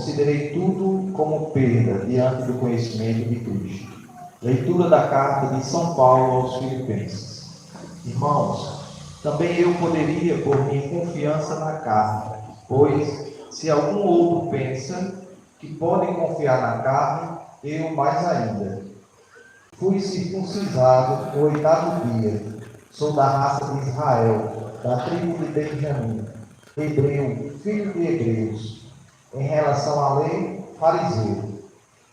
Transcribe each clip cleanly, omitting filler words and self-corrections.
considerei tudo como perda diante do conhecimento de Cristo. Leitura da carta de São Paulo aos Filipenses. Irmãos, também eu poderia pôr minha confiança na carne, pois, se algum outro pensa que pode confiar na carne, eu mais ainda. Fui circuncidado no 8º dia, sou da raça de Israel, da tribo de Benjamim, hebreu, filho de hebreus, em relação à lei, fariseu,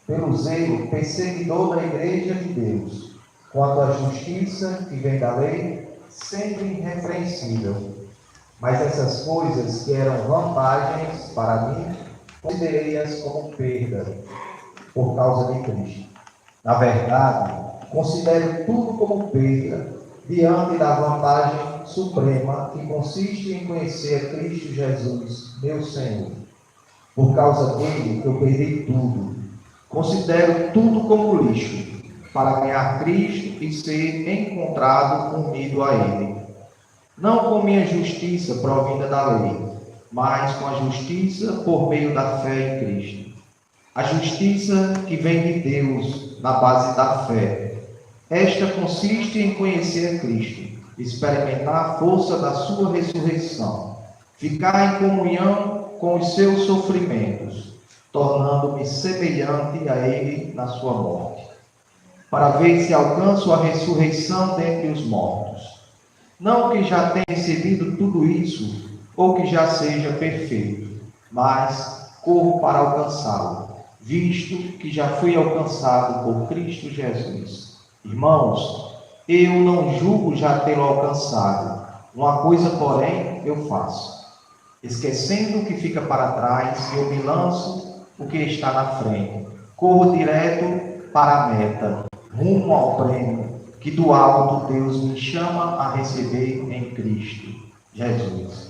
pelo zelo, perseguidor da igreja de Deus, quanto à justiça que vem da lei, sempre irrepreensível. Mas essas coisas que eram vantagens para mim, considerei-as como perda, por causa de Cristo. Na verdade, considero tudo como perda, diante da vantagem suprema que consiste em conhecer Cristo Jesus, meu Senhor. Por causa dele, eu perdi tudo. Considero tudo como lixo, para ganhar Cristo e ser encontrado unido a ele. Não com minha justiça provinda da lei, mas com a justiça por meio da fé em Cristo. A justiça que vem de Deus na base da fé. Esta consiste em conhecer Cristo, experimentar a força da sua ressurreição, ficar em comunhão com os seus sofrimentos, tornando-me semelhante a ele na sua morte, para ver se alcanço a ressurreição dentre os mortos. Não que já tenha recebido tudo isso, ou que já seja perfeito, mas corro para alcançá-lo, visto que já fui alcançado por Cristo Jesus. Irmãos, eu não julgo já tê-lo alcançado. Uma coisa, porém, eu faço. Esquecendo o que fica para trás, eu me lanço o que está na frente. Corro direto para a meta, rumo ao prêmio que do alto Deus me chama a receber em Cristo Jesus.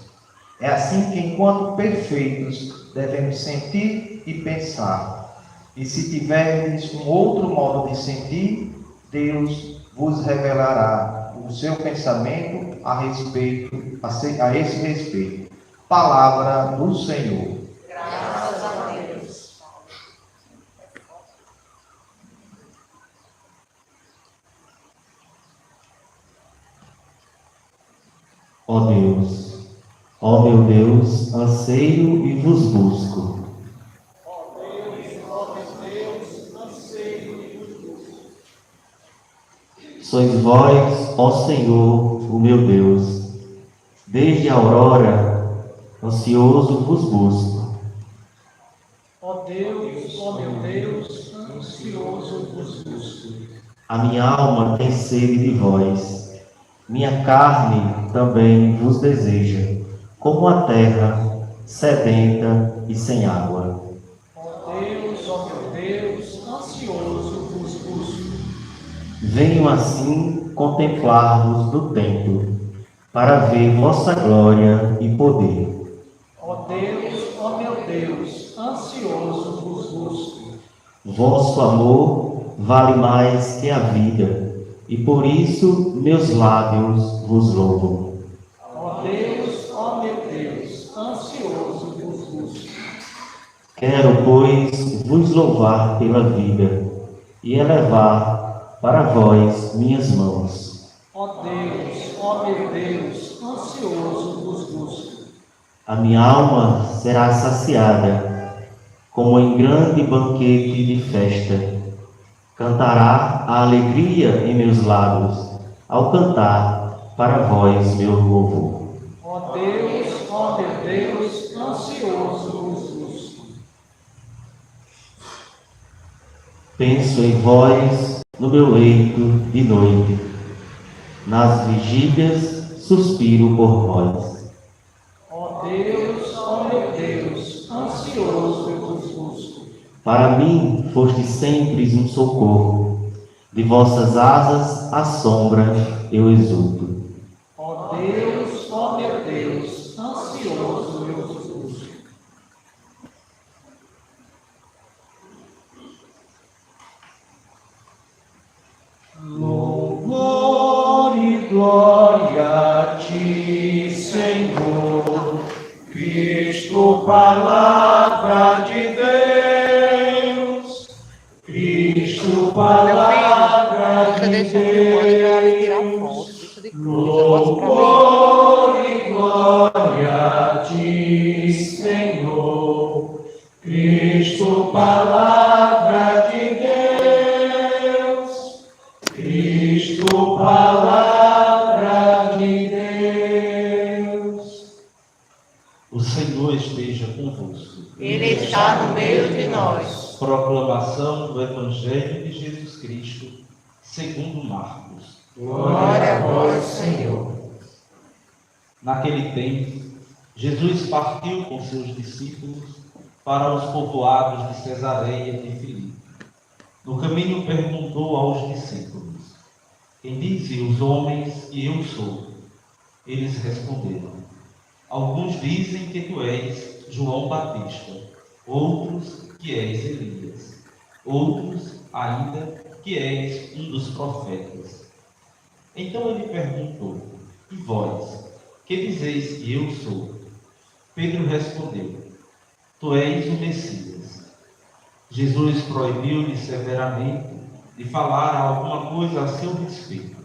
É assim que, enquanto perfeitos, devemos sentir e pensar. E se tivermos um outro modo de sentir, Deus vos revelará o seu pensamento a esse respeito. Palavra do Senhor. Graças a Deus. Ó Deus, ó meu Deus, anseio e vos busco. Ó meu Deus, anseio e vos busco. Sois vós, ó Senhor, o meu Deus. Desde a aurora, ansioso vos busco. Ó Deus, ó meu Deus, ansioso vos busco. A minha alma tem sede de vós. Minha carne também vos deseja, como a terra, sedenta e sem água. Ó meu Deus, ansioso vos busco. Venho assim contemplar-vos do templo, para ver vossa glória e poder. Ó meu Deus, ansioso vos busco. Vosso amor vale mais que a vida, e por isso meus lábios vos louvam. Ó meu Deus, ansioso vos busco. Quero, pois, vos louvar pela vida, e elevar para vós minhas mãos. Ó meu Deus, ansioso vos busco. A minha alma será saciada, como em grande banquete de festa. Cantará a alegria em meus lábios, ao cantar para vós meu louvor. Ó meu Deus, ansioso vos busco. Penso em vós no meu leito de noite, nas vigílias suspiro por vós. Ó meu Deus, ansioso vos busco. Para mim foste sempre um socorro, de vossas asas à sombra eu exulto. Ó meu Deus, ansioso eu vos busco. Louvor e glória a ti, Senhor, Cristo, palavra de Deus. Cristo, palavra de Deus, louvor e glória a ti, Senhor. Cristo, palavra de Deus. Cristo, palavra de Deus. O Senhor esteja convosco. Ele está no meio de nós. Proclamação do Evangelho de Jesus Cristo, segundo Marcos. Glória a vós, Senhor. Naquele tempo, Jesus partiu com seus discípulos para os povoados de Cesareia de Filipe. No caminho perguntou aos discípulos: quem dizem os homens que eu sou? Eles responderam: alguns dizem que tu és João Batista, outros que és Elias, outros ainda que és um dos profetas. Então ele perguntou: e vós, que dizeis que eu sou? Pedro respondeu: tu és o Messias. Jesus proibiu-lhe severamente de falar alguma coisa a seu respeito.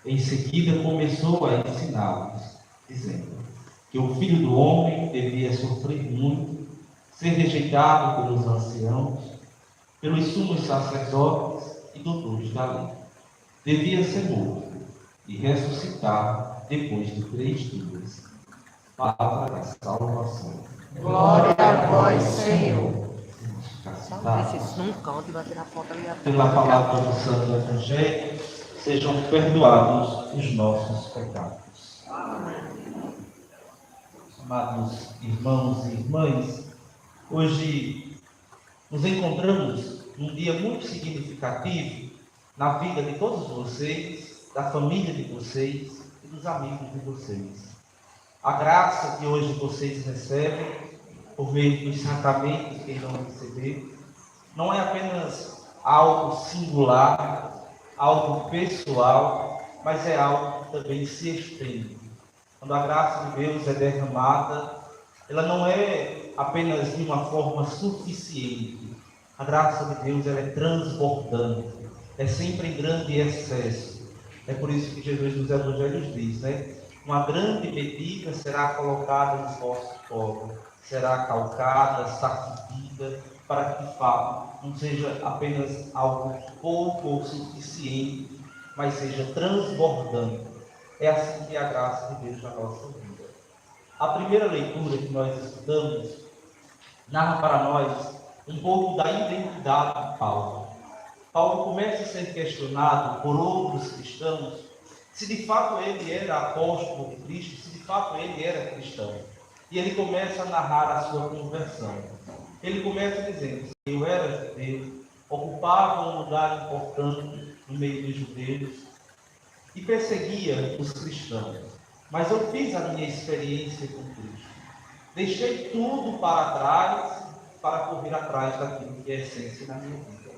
Em seguida começou a ensiná-los, dizendo que o Filho do Homem devia sofrer muito, ser rejeitado pelos anciãos, pelos sumos sacerdotes e doutores da lei. Devia ser morto e ressuscitar depois de 3 dias. Palavra da salvação. Glória a vós, Senhor. Pela palavra do Santo Evangelho, sejam perdoados os nossos pecados. Amados irmãos e irmãs, hoje nos encontramos num dia muito significativo na vida de todos vocês, da família de vocês e dos amigos de vocês. A graça que hoje vocês recebem, por meio dos sacramentos que irão receber, não é apenas algo singular, algo pessoal, mas é algo que também se estende. Quando a graça de Deus é derramada, ela não é apenas de uma forma suficiente. A graça de Deus ela é transbordante, é sempre em grande excesso. É por isso que Jesus nos Evangelhos diz, né? Uma grande medida será colocada nos vossos povos, será calcada, sacudida, para que de fato não seja apenas algo pouco ou suficiente, mas seja transbordante. É assim que é a graça de Deus na nossa vida. A primeira leitura que nós estudamos narra para nós um pouco da identidade de Paulo. Paulo começa a ser questionado por outros cristãos se de fato ele era apóstolo de Cristo, se de fato ele era cristão. E ele começa a narrar a sua conversão. Ele começa dizendo: eu era judeu, ocupava um lugar importante no meio dos judeus e perseguia os cristãos. Mas eu fiz a minha experiência com Cristo. Deixei tudo para trás para correr atrás daquilo que é essência na minha vida.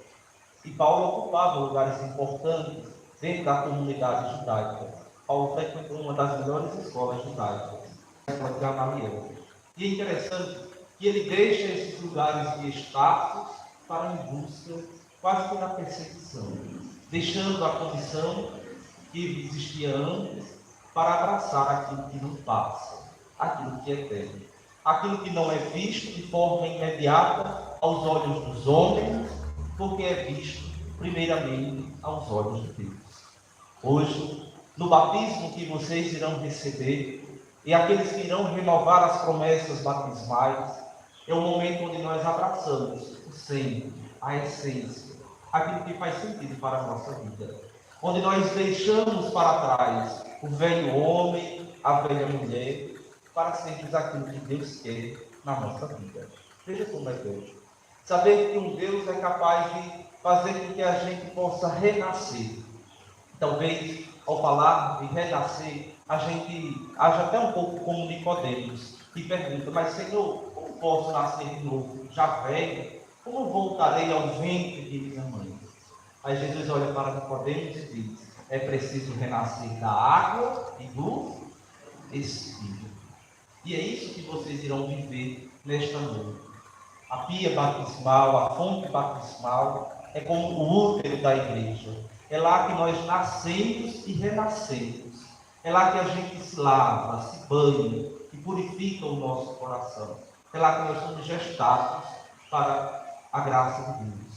E Paulo ocupava lugares importantes dentro da comunidade judaica. Paulo frequentou uma das melhores escolas judaicas, a escola de Gamaliel. E é interessante que ele deixa esses lugares de status para em busca quase que da perseguição, deixando a condição que existia antes para abraçar aquilo que não passa, aquilo que é eterno, aquilo que não é visto de forma imediata aos olhos dos homens, porque é visto primeiramente aos olhos de Deus. Hoje, no batismo que vocês irão receber, e aqueles que irão renovar as promessas batismais, é o momento onde nós abraçamos o centro, a essência, aquilo que faz sentido para a nossa vida. Onde nós deixamos para trás o velho homem, a velha mulher, para sermos aquilo que Deus quer na nossa vida. Veja como é Deus. Saber que um Deus é capaz de fazer com que a gente possa renascer. Talvez, ao falar de renascer, a gente age até um pouco como Nicodemos, e pergunta: mas Senhor, como posso nascer de novo? Já velho? Como voltarei ao ventre de minha mãe? Aí Jesus olha para Nicodemos e diz: é preciso renascer da água e do Espírito. E é isso que vocês irão viver nesta noite. A pia batismal, a fonte batismal, é como o útero da igreja. É lá que nós nascemos e renascemos. É lá que a gente se lava, se banha, que purifica o nosso coração. É lá que nós somos gestados para a graça de Deus.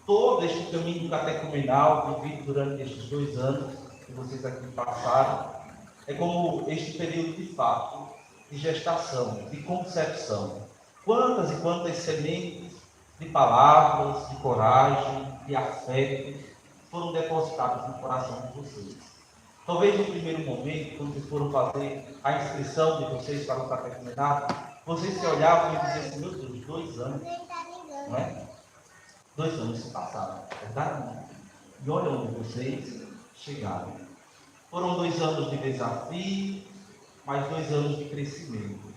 Todo este caminho catecumenal vivido durante estes 2 anos que vocês aqui passaram, é como este período de fato, de gestação, de concepção. Quantas e quantas sementes de palavras, de coragem, de afeto foram depositadas no coração de vocês. Talvez no primeiro momento, quando vocês foram fazer a inscrição de vocês para o catecumenato, vocês se olhavam e diziam assim: meu Deus, 2 anos, não é? 2 anos se passaram, verdade? E olha onde vocês chegaram. Foram 2 anos de desafio, mais 2 anos de crescimento.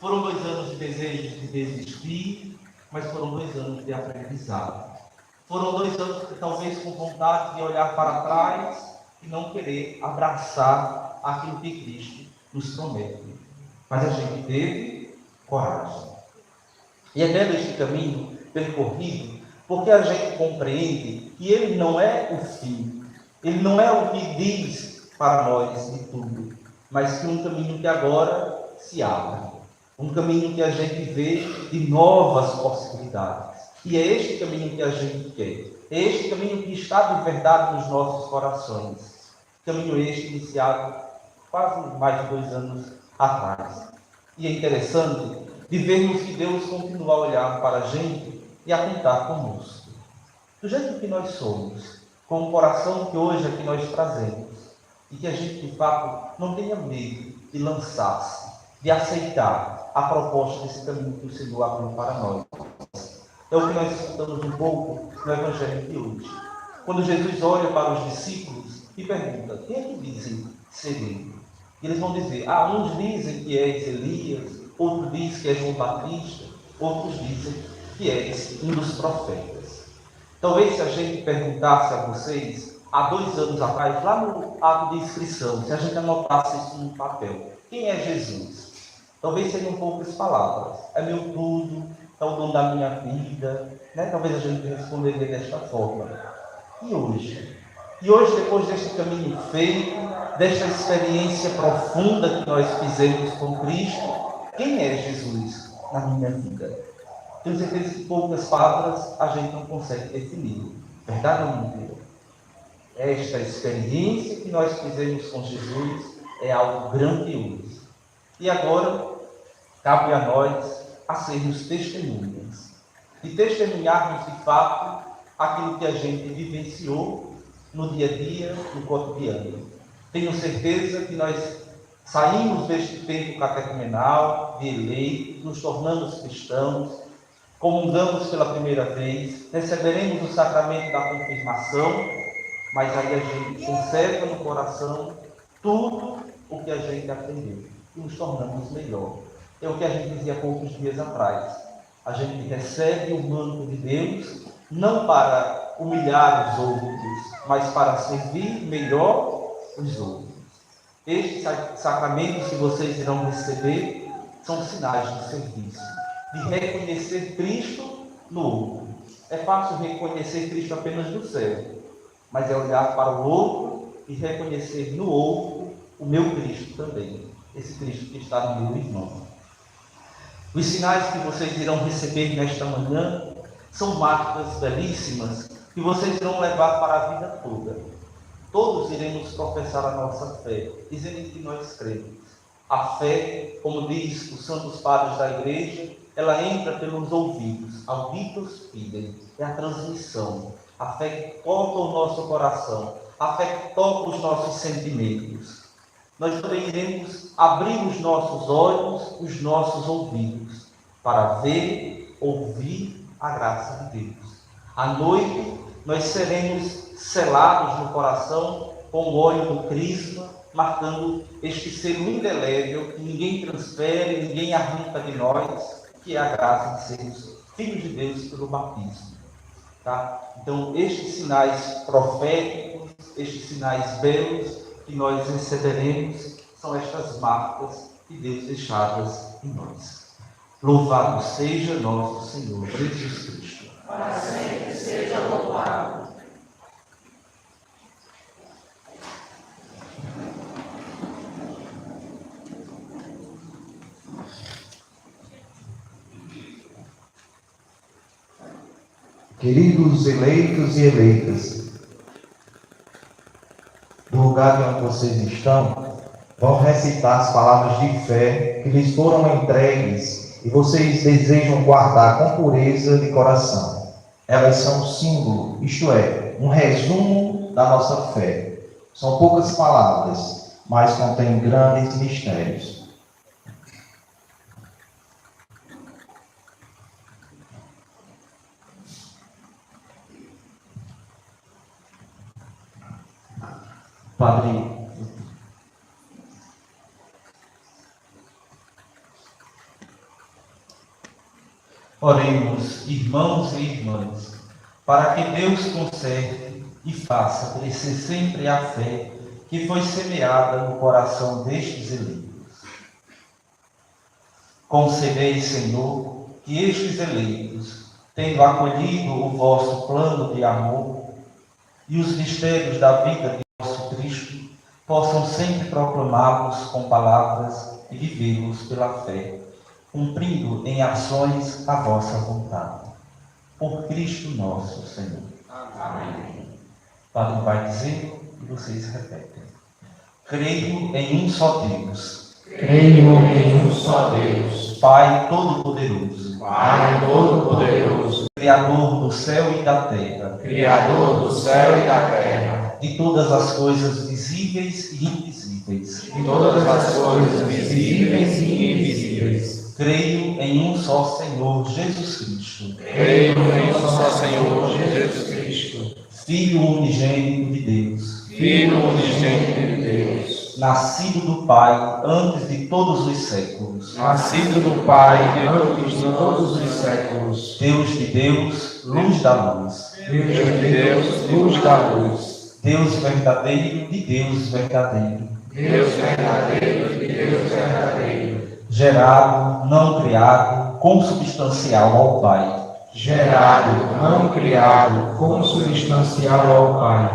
Foram 2 anos de desejos de desistir, mas foram 2 anos de aprendizado. Foram 2 anos talvez com vontade de olhar para trás e não querer abraçar aquilo que Cristo nos promete. Mas a gente teve coragem. E é belo este caminho percorrido, porque a gente compreende que ele não é o fim, ele não é o que diz para nós de tudo, mas que um caminho que agora se abre, um caminho que a gente vê de novas possibilidades. E é este caminho que a gente quer, é este caminho que está de verdade nos nossos corações. Caminho este iniciado quase mais de 2 anos atrás. E é interessante de vermos que Deus continua a olhar para a gente e a contar conosco. Do jeito que nós somos, com o coração que hoje aqui nós trazemos, e que a gente de fato não tenha medo de lançar-se, de aceitar a proposta desse caminho que o Senhor abriu para nós. É o que nós escutamos um pouco no Evangelho de hoje. Quando Jesus olha para os discípulos e pergunta: quem é que dizem ser ele? E eles vão dizer: uns dizem que és Elias, outros dizem que és João Batista, outros dizem que és um dos profetas. Talvez se a gente perguntasse a vocês, há 2 anos atrás, lá no ato de inscrição, se a gente anotasse isso no papel: quem é Jesus? Talvez seriam poucas palavras. É meu tudo, é o dono da minha vida, né? Talvez a gente responderia desta forma. E hoje? E hoje, depois deste caminho feito, desta experiência profunda que nós fizemos com Cristo, quem é Jesus na minha vida? Tenho certeza que poucas palavras a gente não consegue definir. Verdade ou mentira? Esta experiência que nós fizemos com Jesus é algo grandioso. E agora, cabe a nós a sermos testemunhas. E testemunharmos de fato aquilo que a gente vivenciou no dia a dia, no cotidiano. Tenho certeza que nós saímos deste tempo catecumenal, de eleito, nos tornamos cristãos, comungamos pela primeira vez, receberemos o sacramento da confirmação, mas aí a gente conserva no coração tudo o que a gente aprendeu e nos tornamos melhor. É o que a gente dizia há poucos dias atrás. A gente recebe o manto de Deus não para humilhar os outros, mas para servir melhor os outros. Estes sacramentos que vocês irão receber são sinais de serviço, de reconhecer Cristo no outro. É fácil reconhecer Cristo apenas no céu, mas é olhar para o outro e reconhecer no outro o meu Cristo também, esse Cristo que está no meu irmão. Os sinais que vocês irão receber nesta manhã são marcas belíssimas que vocês irão levar para a vida toda. Todos iremos professar a nossa fé, dizendo que nós cremos. A fé, como diz os santos padres da igreja, ela entra pelos ouvidos, auditus fidei, é a transmissão. A fé que toca o nosso coração, a fé que toca os nossos sentimentos. Nós também iremos abrir os nossos olhos, os nossos ouvidos, para ver, ouvir a graça de Deus. À noite, nós seremos selados no coração com o óleo do crisma, marcando este selo indelével que ninguém transfere, ninguém arranca de nós, que é a graça de sermos filhos de Deus pelo batismo. Tá? Então, estes sinais proféticos, estes sinais belos que nós receberemos, são estas marcas de Deus deixadas em nós. Louvado seja nosso Senhor Jesus Cristo. Para sempre seja louvado. Queridos eleitos e eleitas, do lugar onde vocês estão, vão recitar as palavras de fé que lhes foram entregues e vocês desejam guardar com pureza de coração. Elas são um símbolo, isto é, um resumo da nossa fé. São poucas palavras, mas contêm grandes mistérios. Padre, oremos, irmãos e irmãs, para que Deus conserte e faça crescer sempre a fé que foi semeada no coração destes eleitos. Concedei, Senhor, que estes eleitos, tendo acolhido o vosso plano de amor e os mistérios da vida de nosso Cristo, possam sempre proclamá-los com palavras e vivê-los pela fé, cumprindo em ações a vossa vontade. Por Cristo nosso Senhor. Amém. O Padre vai dizer e vocês repetem. Creio em um só Deus. Creio em um só Deus, Pai Todo-Poderoso, Pai Todo-Poderoso, Criador do céu e da terra, Criador do céu e da terra, de todas as coisas visíveis e invisíveis. de todas as coisas visíveis e invisíveis. Creio em um só Senhor Jesus Cristo, Creio em um só Senhor Jesus Cristo, Filho unigênito de Deus, Filho unigênito de Deus, nascido do Pai antes de todos os séculos, nascido do Pai antes de todos os séculos, Deus de Deus, luz da luz, Deus de Deus, luz da luz, Deus verdadeiro de Deus verdadeiro, Deus verdadeiro de Deus verdadeiro, gerado, não criado, consubstancial ao Pai, gerado, não criado, consubstancial ao Pai.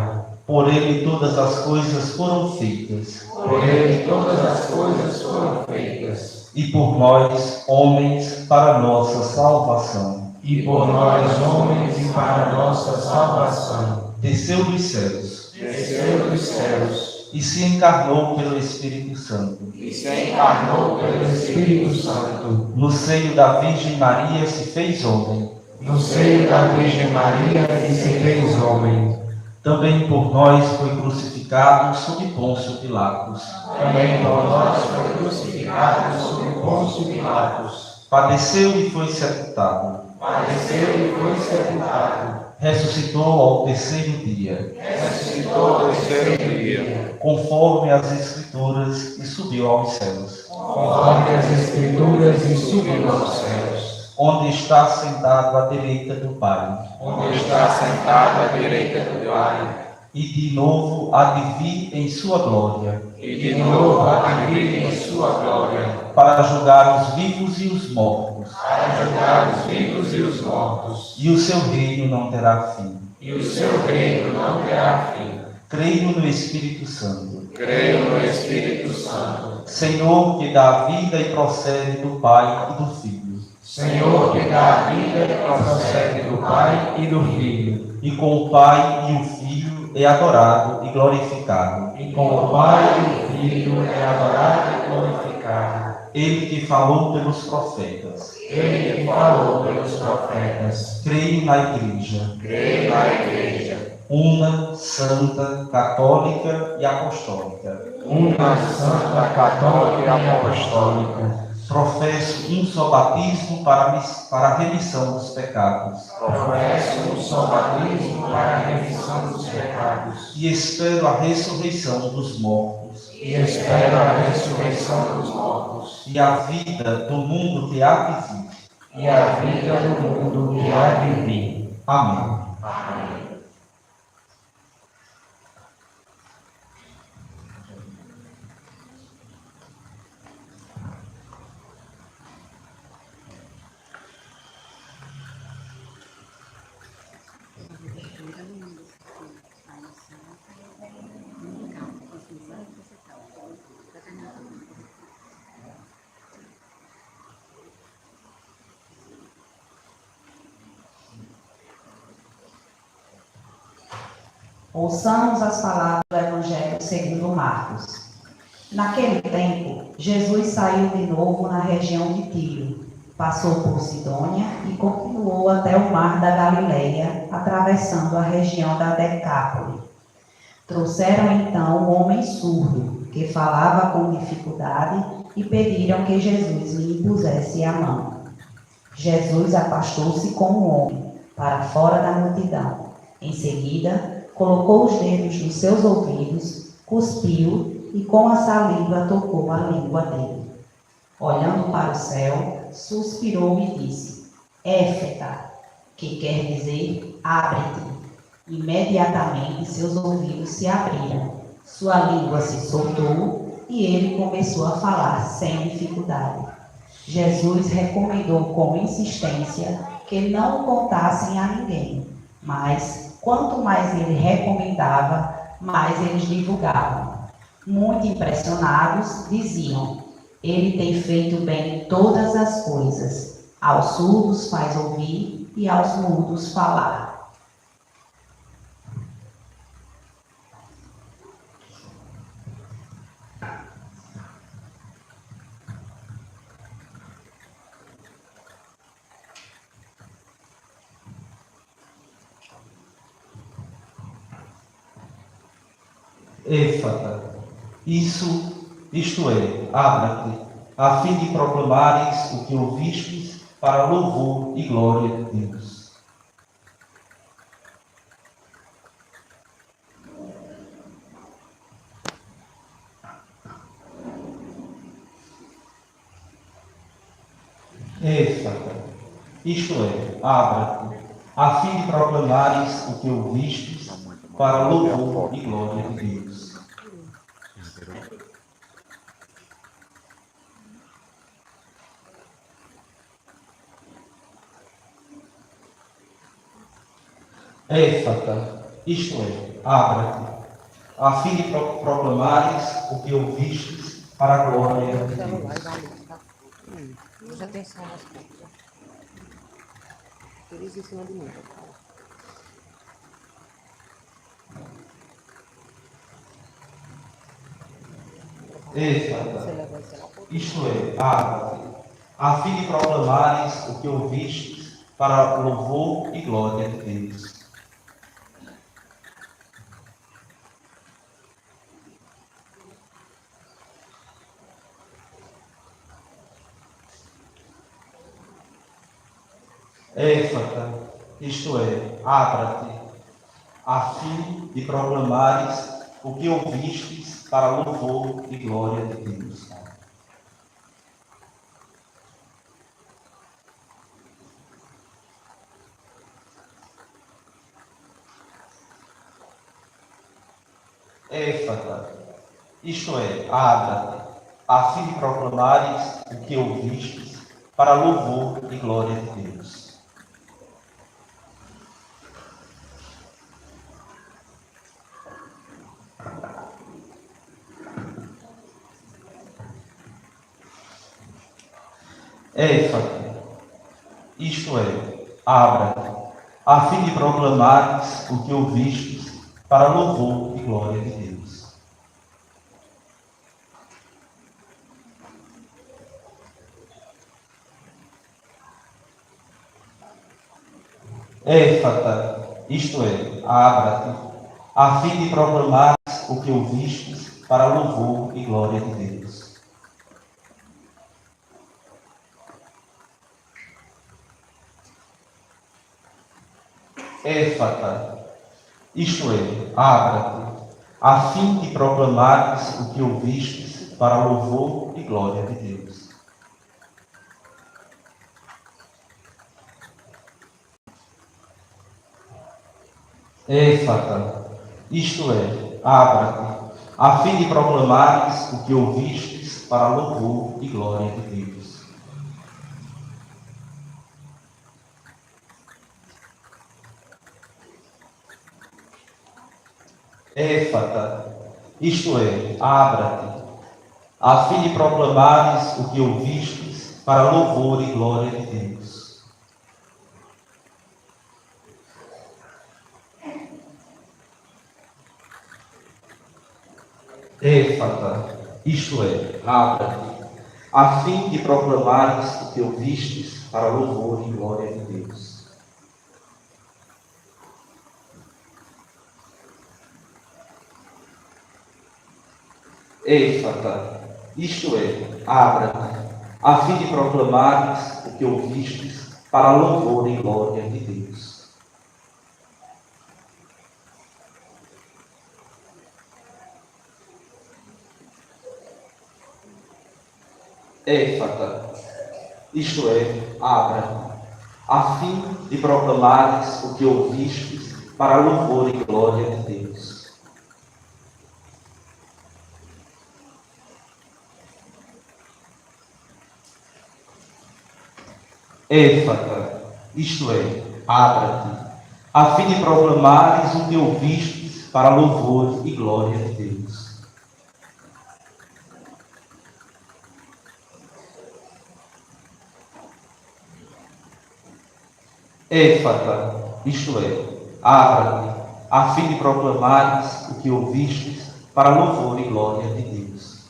por Ele todas as coisas foram feitas, Por Ele todas as coisas foram feitas, e por nós, homens, para nossa salvação. e por nós, homens, e para nossa salvação. Desceu dos céus Desceu dos céus, e se encarnou pelo Espírito Santo. e se encarnou pelo Espírito Santo, No seio da Virgem Maria se fez homem. no seio da Virgem Maria, e se fez homem. Também por nós foi crucificado sob Pôncio Pilatos. Também por nós foi crucificado sob Pôncio Pilatos. Padeceu e foi sepultado. Padeceu e foi sepultado. Ressuscitou ao terceiro dia, Ressuscitou ao terceiro dia, conforme as Escrituras, e subiu aos céus, conforme as Escrituras, e subiu aos céus, onde está sentado à direita do Pai. onde está sentado à direita do Pai, E de novo há de vir em sua glória, e de novo há de vir em sua glória, para julgar os vivos e os mortos, para julgar os vivos e os mortos, e o seu reino não terá fim. e o seu reino não terá fim. Creio no Espírito Santo, Creio no Espírito Santo, Senhor que dá vida e procede do Pai e do Filho, Senhor que dá a vida e procede do Pai e do Filho, e com o Pai e o Filho é adorado e glorificado. e com o Pai e o Filho é adorado e glorificado. Ele que falou pelos profetas. Ele que falou pelos profetas. Creio na Igreja, Creio na Igreja, una, santa, católica e apostólica. uma santa, católica e apostólica. Professo um só batismo para a remissão dos pecados. Professo um só batismo para a remissão dos pecados. E espero a ressurreição dos mortos E espero a ressurreição dos mortos. e a vida do mundo que há de vir. E a vida do mundo que há de vir. Amém. Amém. Ouçamos as palavras do Evangelho segundo Marcos. Naquele tempo, Jesus saiu de novo na região de Tiro, passou por Sidônia e continuou até o mar da Galileia, atravessando a região da Decápole. Trouxeram então um homem surdo, que falava com dificuldade, e pediram que Jesus lhe impusesse a mão. Jesus afastou-se com o homem, para fora da multidão. Em seguida, colocou os dedos nos seus ouvidos, cuspiu e com a saliva tocou a língua dele. Olhando para o céu, suspirou e disse: Éfeta, que quer dizer abre-te. Imediatamente seus ouvidos se abriram, sua língua se soltou e ele começou a falar sem dificuldade. Jesus recomendou com insistência que não o contassem a ninguém, mas quanto mais ele recomendava, mais eles divulgavam. Muito impressionados, diziam: ele tem feito bem todas as coisas. Aos surdos faz ouvir e aos mudos falar. Éfata, isto é, abra-te, a fim de proclamares o que ouvistes para louvor e glória de Deus. Éfata, isto é, abra-te, a fim de proclamares o que ouvistes para louvor e glória de Deus. Éfata, isto é, abra-te, a fim de proclamares o que ouvistes para a glória de Deus. Preste atenção nas coisas. Eles em cima de mim. Éfata, isto é, abra-te, a fim de proclamares o que ouvistes para louvor e glória de Deus. Éfata, isto é, abra-te, a fim de proclamares o que ouvistes para louvor e glória de Deus. Éfata, isto é, abra-te, a fim de proclamares o que ouvistes para louvor e glória de Deus. Éfata, isto é, abra-te, a fim de proclamares o que ouvistes para louvor e glória de Deus. Éfata, isto é, abra-te, a fim de proclamares o que ouvistes para louvor e glória de Deus. Éfata, isto é, abra-te, a fim de proclamares o que ouvistes para louvor e glória de Deus. Éfata, isto é, abra-te, a fim de proclamares o que ouvistes para louvor e glória de Deus. Éfata, isto é, abra-te, a fim de proclamares o que ouvistes para louvor e glória de Deus. Éfata, isto é, abra-te, a fim de proclamares o que ouvistes para louvor e glória de Deus. Éfata, isto é, abra-te, a fim de proclamares o que ouvistes para louvor e glória de Deus. Éfata, isto é, abra-te, a fim de proclamares o que ouvistes para louvor e glória de Deus. Éfata, isto é, abra-te, a fim de proclamares o que ouvistes para louvor e glória de Deus. Éfata, isto é, abra-te, a fim de proclamares o que ouvistes para louvor e glória de Deus.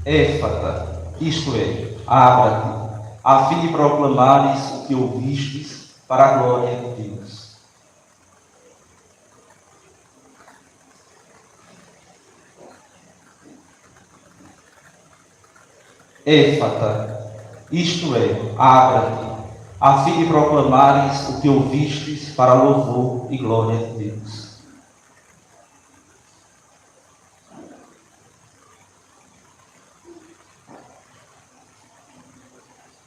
Éfata, isto é, abra-te, a fim de proclamares o que ouvistes para a glória de Deus. Éfata, isto é, abra-te, a fim de proclamares o que ouvistes para louvor e glória de Deus.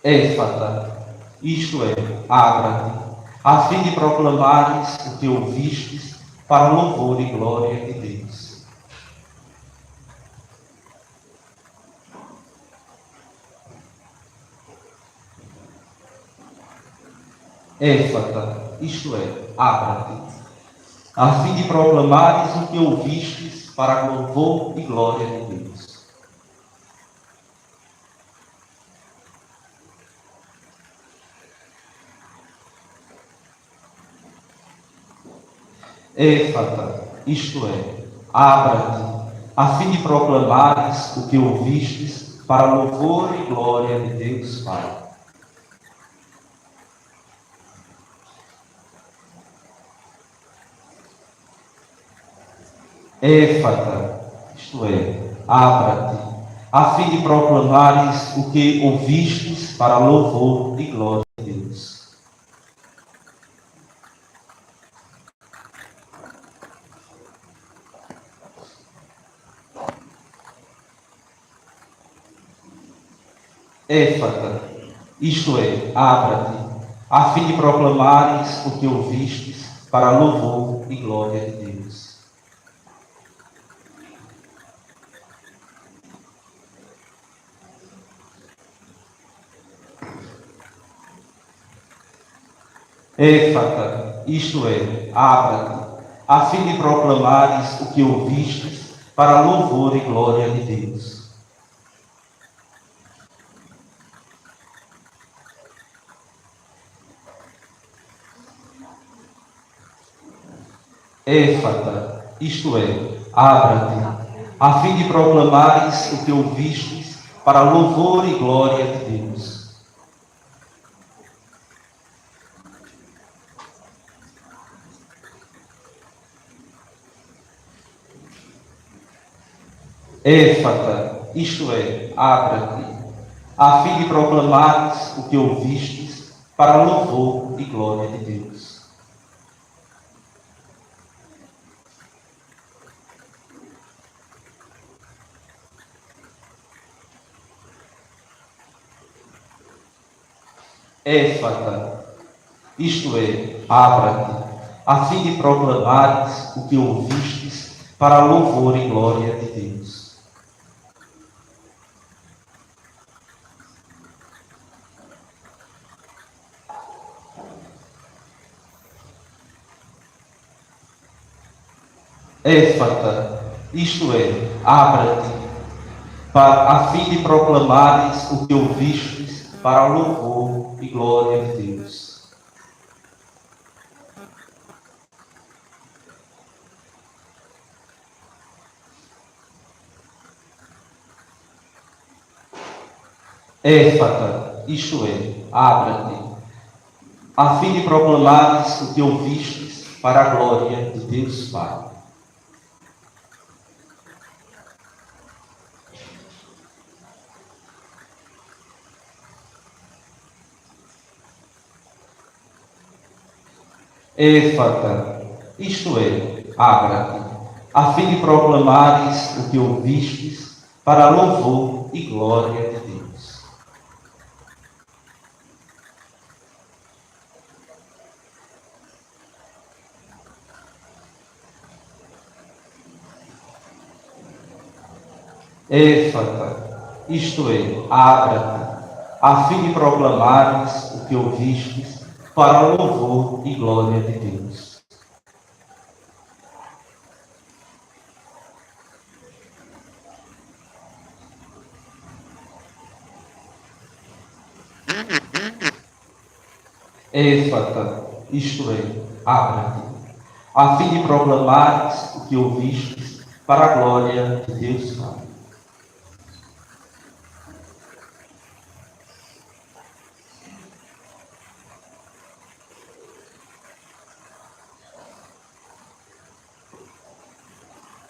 Éfata, isto é, abra-te, a fim de proclamares o que ouvistes para louvor e glória de Deus. Éfata, isto é, abra-te, a fim de proclamares o que ouvistes para louvor e glória de Deus. Éfata, isto é, abra-te, a fim de proclamares o que ouvistes para louvor e glória de Deus Pai. Éfata, isto é, abra-te, a fim de proclamares o que ouvistes para louvor e glória de Deus. Éfata, isto é, abra-te, a fim de proclamares o que ouvistes para louvor e glória de Deus. Éfata, isto é, abra-te, a fim de proclamares o que ouvistes para louvor e glória de Deus. Éfata, isto é, abra-te, a fim de proclamares o que ouvistes para louvor e glória de Deus. Éfata, isto é, abra-te, a fim de proclamares o que ouvistes para louvor e glória de Deus. Éfata, isto é, abra-te, a fim de proclamares o que ouvistes para louvor e glória de Deus. Éfata, isto é, abra-te, a fim de proclamares o que ouvistes para louvor e glória de Deus. Éfata, isto é, abra-te, a fim de proclamares o que ouvistes para a glória de Deus Pai. Éfata, isto é, abra-te, a fim de proclamares o que ouvistes para louvor e glória de Deus. Éfata, isto é, abra-te, a fim de proclamares o que ouvistes para louvor e glória de Deus. Éfata, isto é, abra-te, a fim de proclamares o que ouvistes para a glória de Deus Pai.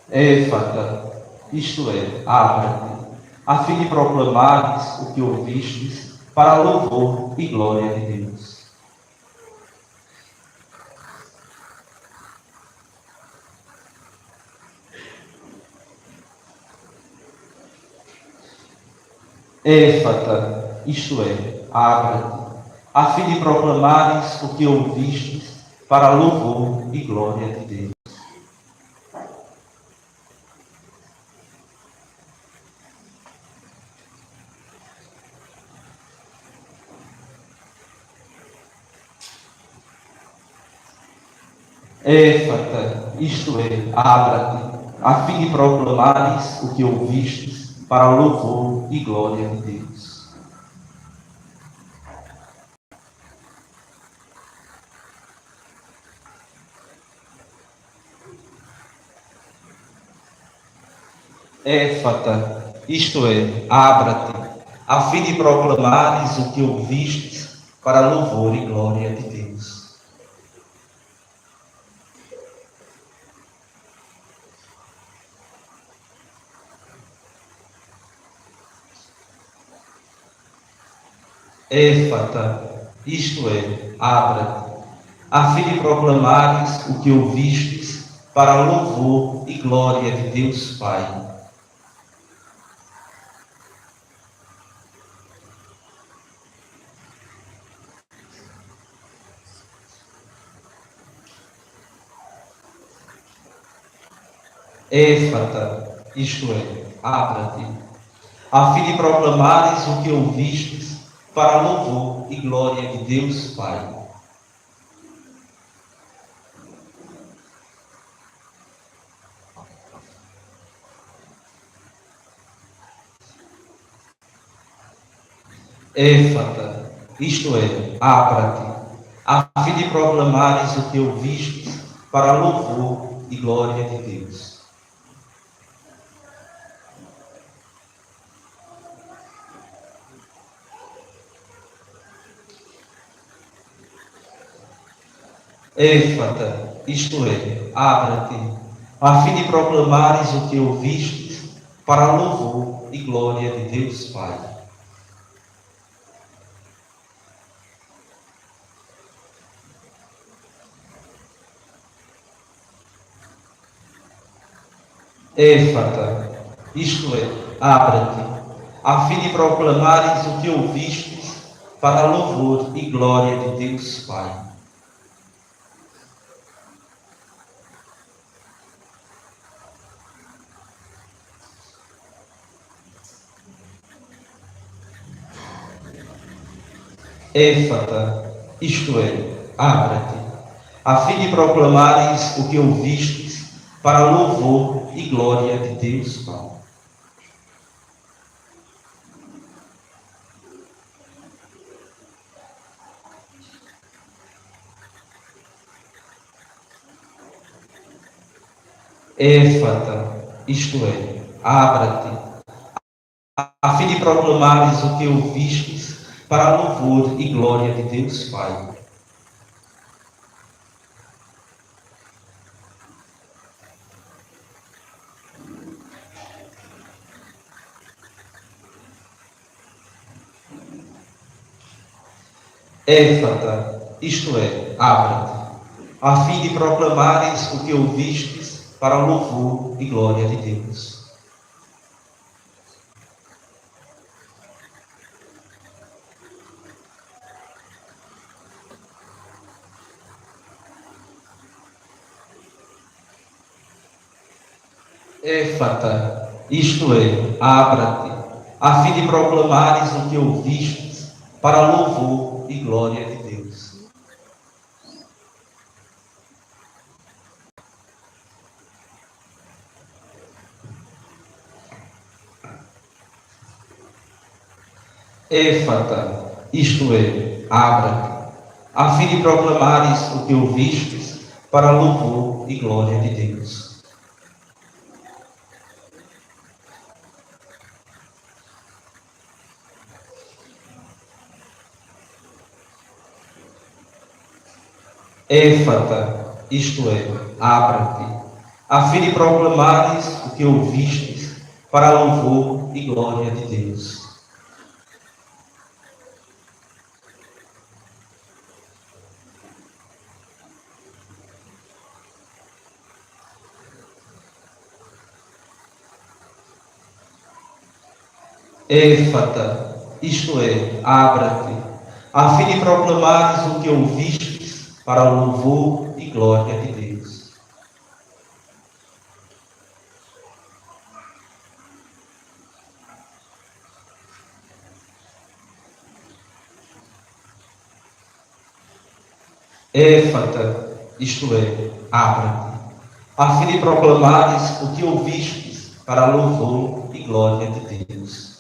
Éfata, isto é, abra-te, a fim de proclamares o que ouvistes para louvor e glória de Deus. Éfata, isto é, abra-te, a fim de proclamares o que ouvistes para louvor e glória de Deus. Éfata, isto é, abra-te, a fim de proclamares o que ouvistes para louvor e glória de Deus. Éfata, isto é, abra-te, a fim de proclamares o que ouvistes para louvor e glória de Deus. Éfata, isto é, abra-te, a fim de proclamares o que ouvistes para louvor e glória de Deus Pai. Éfata, isto é, abra-te, a fim de proclamares o que ouvistes para louvor e glória de Deus Pai. Éfata, isto é, abra-te, a fim de proclamares o que ouvistes para louvor e glória de Deus. Éfata, isto é, abra-te, a fim de proclamares o que ouvistes para louvor e glória de Deus Pai. Éfata, isto é, abra-te, a fim de proclamares o que ouvistes para louvor e glória de Deus Pai. Éfata, isto é, abra-te, a fim de proclamares o que ouvistes para louvor e glória de Deus Pai. Éfata, isto é, abra-te, a fim fim de proclamares o que ouvistes, para louvor e glória de Deus Pai. Éfata, isto é, abra-te, a fim de proclamares o que ouvistes, para louvor e glória de Deus. Éfata, isto é, abra-te, a fim de proclamares o que ouvistes, para louvor e glória de Deus. Éfata, isto é, abra-te, a fim de proclamares o que ouvistes, para louvor e glória de Deus. Éfata, isto é, abra-te, a fim de proclamares o que ouvistes, para louvor e glória de Deus. Éfata, isto é, abra-te, a fim de proclamares o que ouvistes, para louvor e glória de Deus. Éfata, isto é, abra-te, a fim de proclamares o que ouvistes, para louvor e glória de Deus.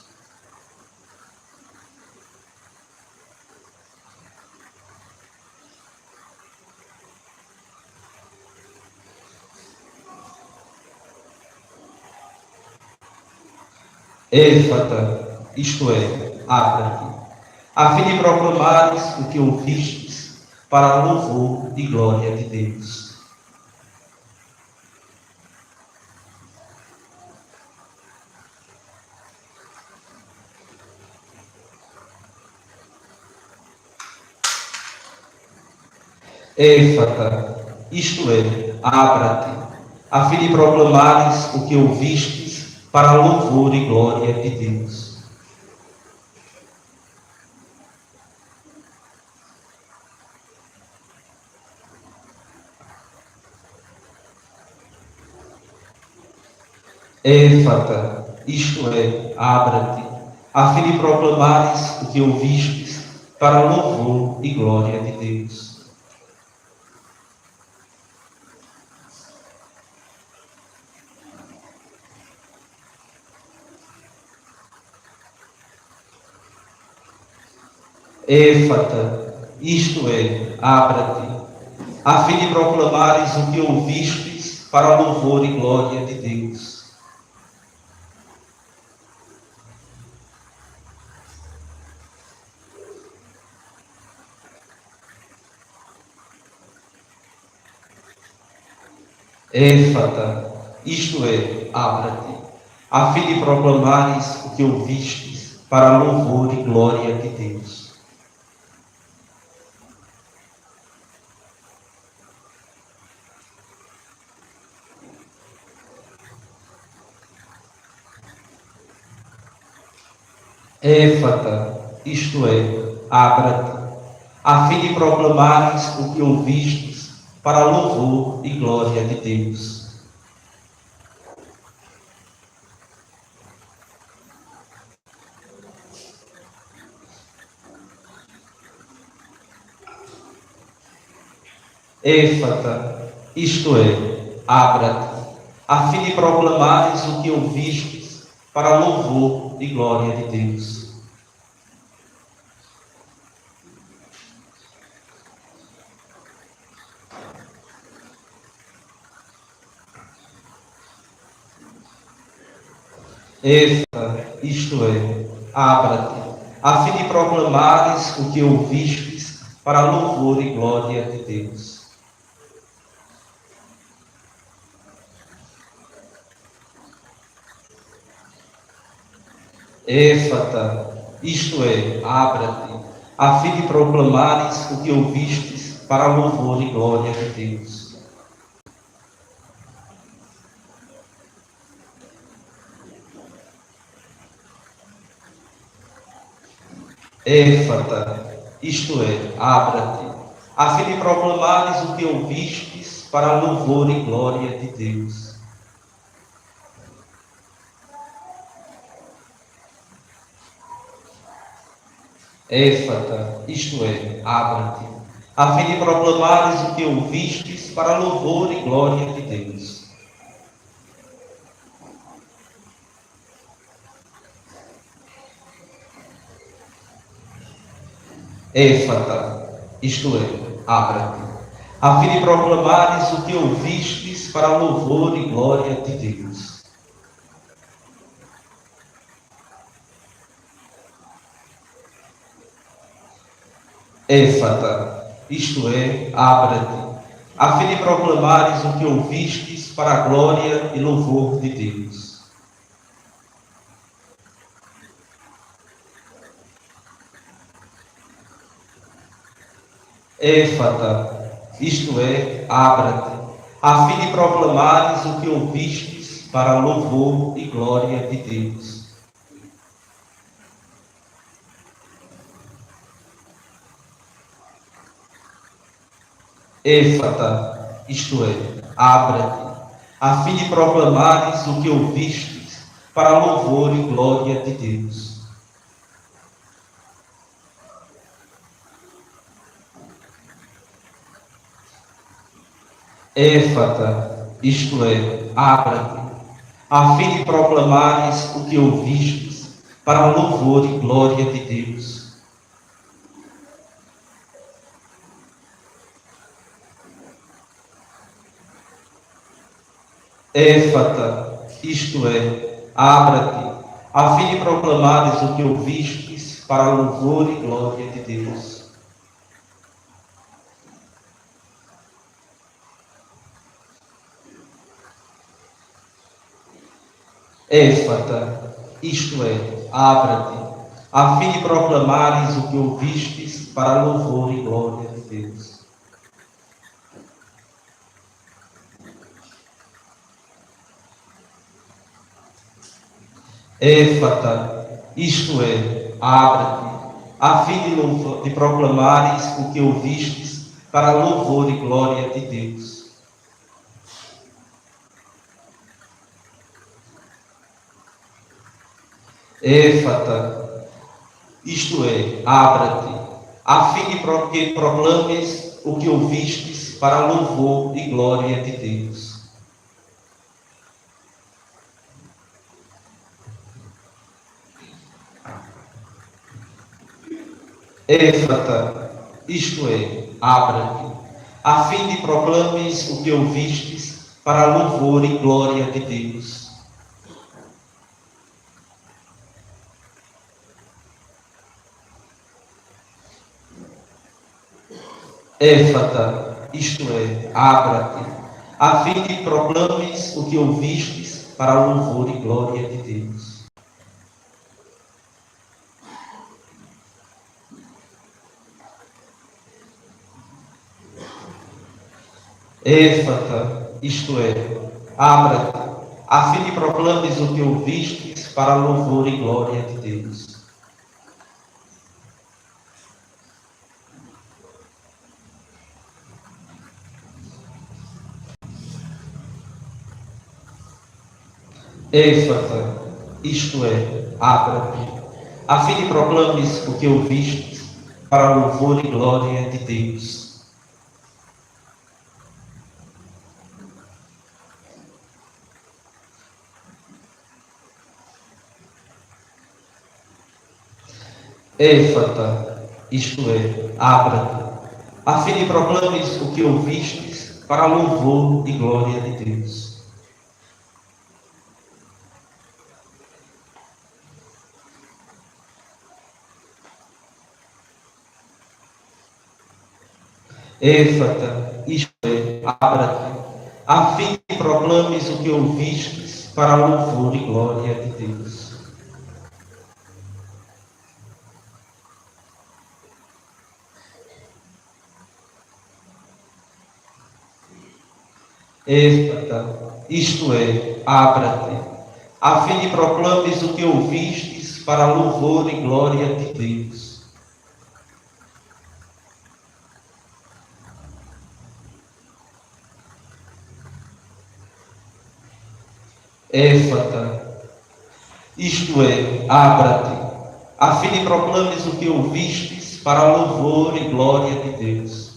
Éfata, isto é, abra-te, a fim de proclamares o que ouvistes, para louvor e glória de Deus. Éfata, isto é, abra-te, a fim de proclamares o que ouvistes, para louvor e glória de Deus. Éfata, isto é, abra-te, a fim de proclamares o que ouvistes, para louvor e glória de Deus. Éfata, isto é, abra-te, a fim de proclamares o que ouvistes, para louvor e glória de Deus. Éfata, isto é, abra-te, a fim de proclamares o que ouvistes, para louvor e glória de Deus. Éfata, isto é, abra-te, a fim de proclamares o que ouvistes, para louvor e glória de Deus. Éfata, isto é, abra-te, a fim de proclamares o que ouvistes, para louvor e glória de Deus. Éfata, isto é, abra-te, a fim de proclamares o que ouvistes, para a louvor e glória de Deus. Éfata, isto é, abra-te, a fim de proclamares o que ouvistes, para a louvor e glória de Deus. Éfata, isto é, abra-te, a fim de proclamares o que ouvistes, para a louvor e glória de Deus. Éfata, isto é, abra-te, a fim de proclamares o que ouvistes, para a louvor e glória de Deus. Éfata, isto é, abra-te, a fim de proclamares o que ouvistes, para a louvor e glória de Deus. Éfata, isto é, abra-te, a fim de proclamares o que ouvistes, para a glória e louvor de Deus. Éfata, isto é, abra-te, a fim de proclamares o que ouvistes, para a louvor e glória de Deus. Éfata, isto é, abra-te, a fim de proclamares o que ouvistes, para a louvor e glória de Deus. Éfata, isto é, abra-te, a fim de proclamares o que ouvistes, para a louvor e glória de Deus. Éfata, isto é, abra-te, a fim de proclamares o que ouvistes, para a louvor e glória de Deus. Éfata, isto é, abra-te, a fim de proclamares o que ouvistes, para a louvor e glória de Deus. Éfata, isto é, abra-te, a fim de proclamares o que ouvistes, para a louvor e glória de Deus. Éfata, isto é, abra-te, a fim de que proclames o que ouvistes, para a louvor e glória de Deus. Éfata, isto é, abra-te, a fim de proclames o que ouvistes, para a louvor e glória de Deus. Éfata, isto é, abra-te, a fim de proclames o que ouvistes, para a louvor e glória de Deus. Éfata, isto é, abra-te, a fim de proclames o que ouvistes, para a louvor e glória de Deus. Éfata, isto é, abra-te, a fim de proclames o que ouvistes, para a louvor e glória de Deus. Éfata, isto é, abra-te, a fim de proclames o que ouvistes, para a louvor e glória de Deus. Éfata, isto é, abra-te, a fim de proclames o que ouvistes para louvor e glória de Deus. Éfata, isto é, abra-te, a fim de proclames o que ouvistes para louvor e glória de Deus. Éfata, isto é, abra-te, a fim de proclames o que ouvistes para louvor e glória de Deus.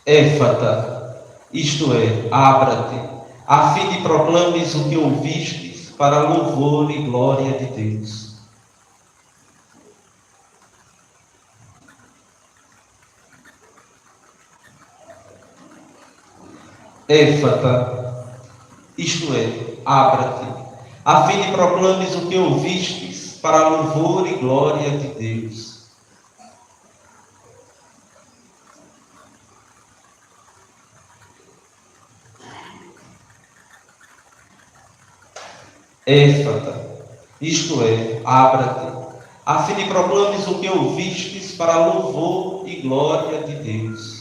Éfata, isto é, abra-te, a fim de proclames o que ouvistes para louvor e glória de Deus. Éfata, isto é, abra-te, a fim de proclames o que ouvistes para louvor e glória de Deus. Éfata, isto é, abra-te, a fim de proclames o que ouvistes para louvor e glória de Deus.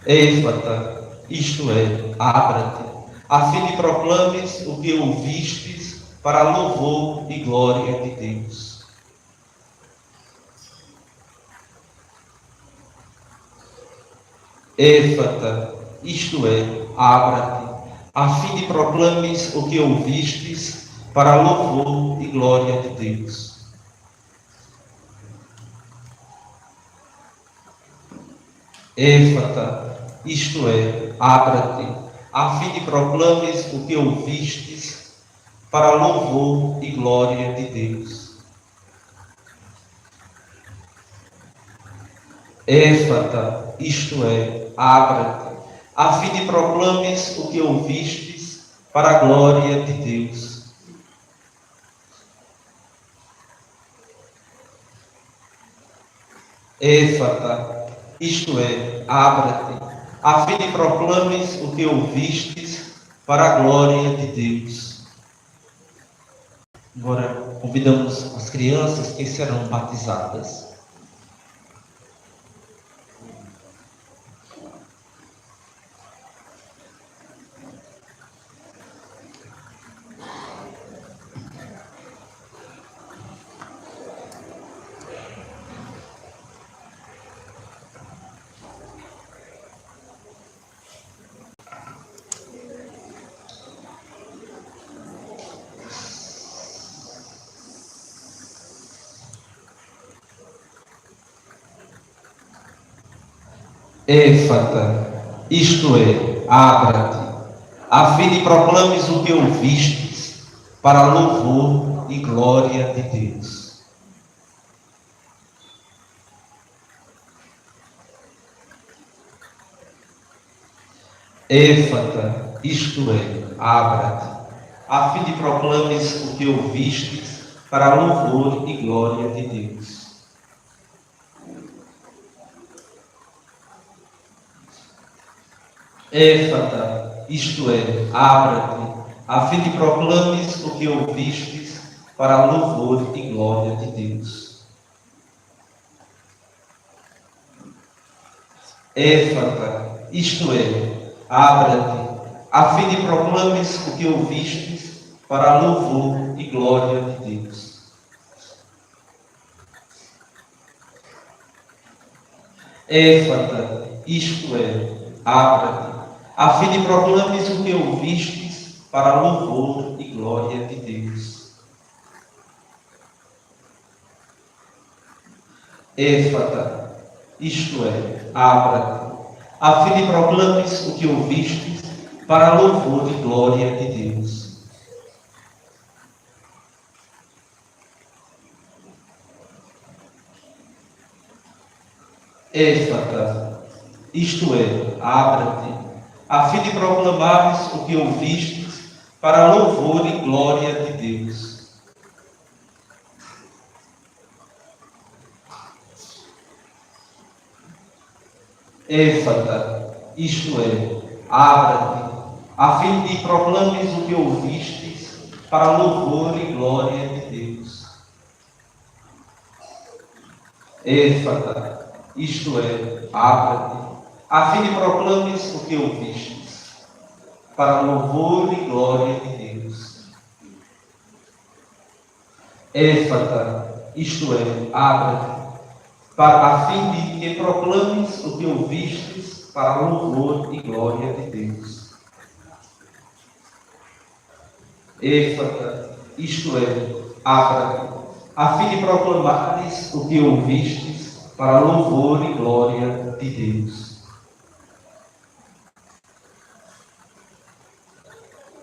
Éfata, isto é, abra-te, a fim de proclames o que ouvistes para louvor e glória de Deus. Éfata, isto é, abra-te, a fim de proclames o que ouvistes para louvor e glória de Deus. Éfata, isto é, abra-te, a fim de proclames o que ouvistes para louvor e glória de Deus. Éfata, isto é, abra-te, a fim de proclames o que ouvistes para a glória de Deus. Éfata, isto é, abra-te, a fim de proclames o que ouvistes para a glória de Deus. Agora convidamos as crianças que serão batizadas. Éfata, isto é, abra-te, a fim de proclames o que ouvistes para louvor e glória de Deus. Éfata, isto é, abra-te, a fim de proclames o que ouvistes para louvor e glória de Deus. Éfata, isto é, abra-te, a fim de proclames o que ouvistes para louvor e glória de Deus. Éfata, isto é, abra-te, a fim de proclames o que ouvistes para louvor e glória de Deus. Éfata, isto é, abra-te, a fim de proclames o que ouvistes para louvor e glória de Deus. Éfata, isto é, abra-te, a fim de proclames o que ouvistes para louvor e glória de Deus. Éfata, isto é, abra-te, a fim de proclamares o que ouvistes, para louvor e glória de Deus. Éfata, isto é, abra-te, a fim de proclames o que ouvistes, para louvor e glória de Deus. Éfata, isto é, abra-te, a fim de proclames o que ouvistes, para louvor e glória de Deus. Éfata, isto é, abra-te, a fim de que proclames o que ouvistes, para louvor e glória de Deus. Éfata, isto é, abra-te, a fim de proclamares o que ouvistes, para louvor e glória de Deus.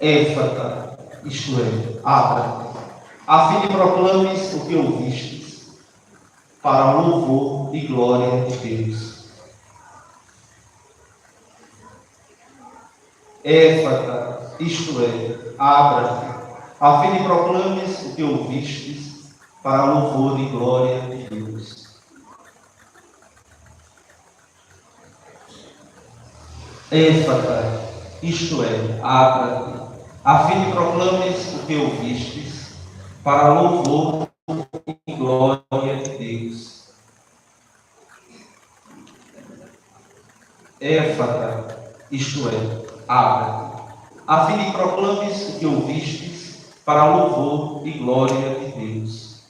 Éfata, isto é, abra-te, a fim de proclames o que ouvistes, para louvor e glória de Deus. Éfata, isto é, abra-te, a fim de proclames o que ouvistes, para louvor e glória de Deus. Éfata, isto é, abra-te, a fim de proclames o que ouvistes, para louvor e glória de Deus. Éfata, isto é, abra-te, a fim de proclames o que ouvistes, para louvor e glória de Deus.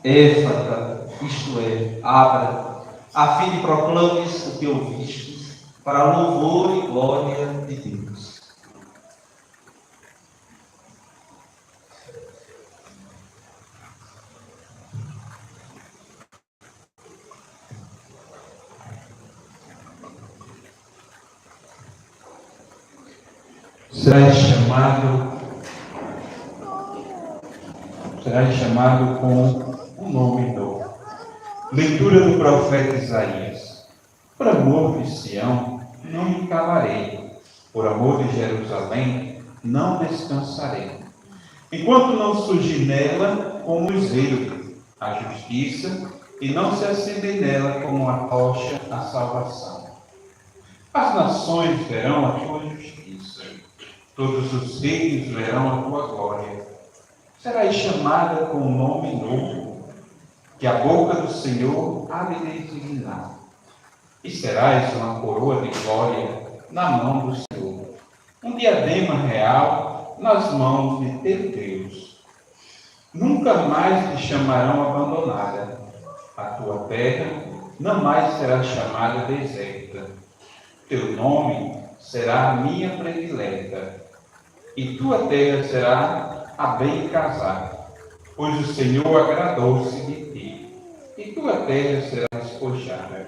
Éfata, isto é, abra-te, a fim de proclames o que ouvistes, para louvor e glória de Deus. Serás chamado com um nome novo. Leitura do profeta Isaías. Por amor de Sião, não me calarei. Por amor de Jerusalém, não descansarei. Enquanto não surgir nela como luzero a justiça, e não se acender nela como a tocha a salvação. As nações verão a tua justiça. Todos os reinos verão a tua glória. Serás chamada com um nome novo, que a boca do Senhor há de designar. E serás uma coroa de glória na mão do Senhor, um diadema real nas mãos de teu Deus. Nunca mais te chamarão abandonada. A tua terra não mais será chamada deserta. Teu nome será a minha predileta, e tua terra será a bem casada, pois o Senhor agradou-se de ti, e tua terra será despojada.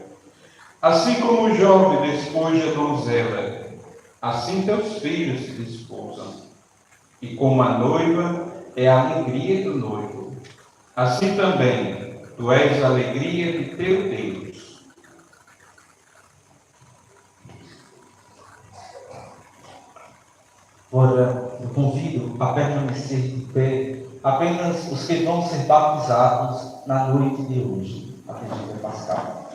Assim como o jovem despoja a donzela, assim teus filhos se desposam. E como a noiva é a alegria do noivo, assim também tu és a alegria de teu Deus. Agora, eu convido a permanecer de pé apenas os que vão ser batizados na noite de hoje, a vigília pascal.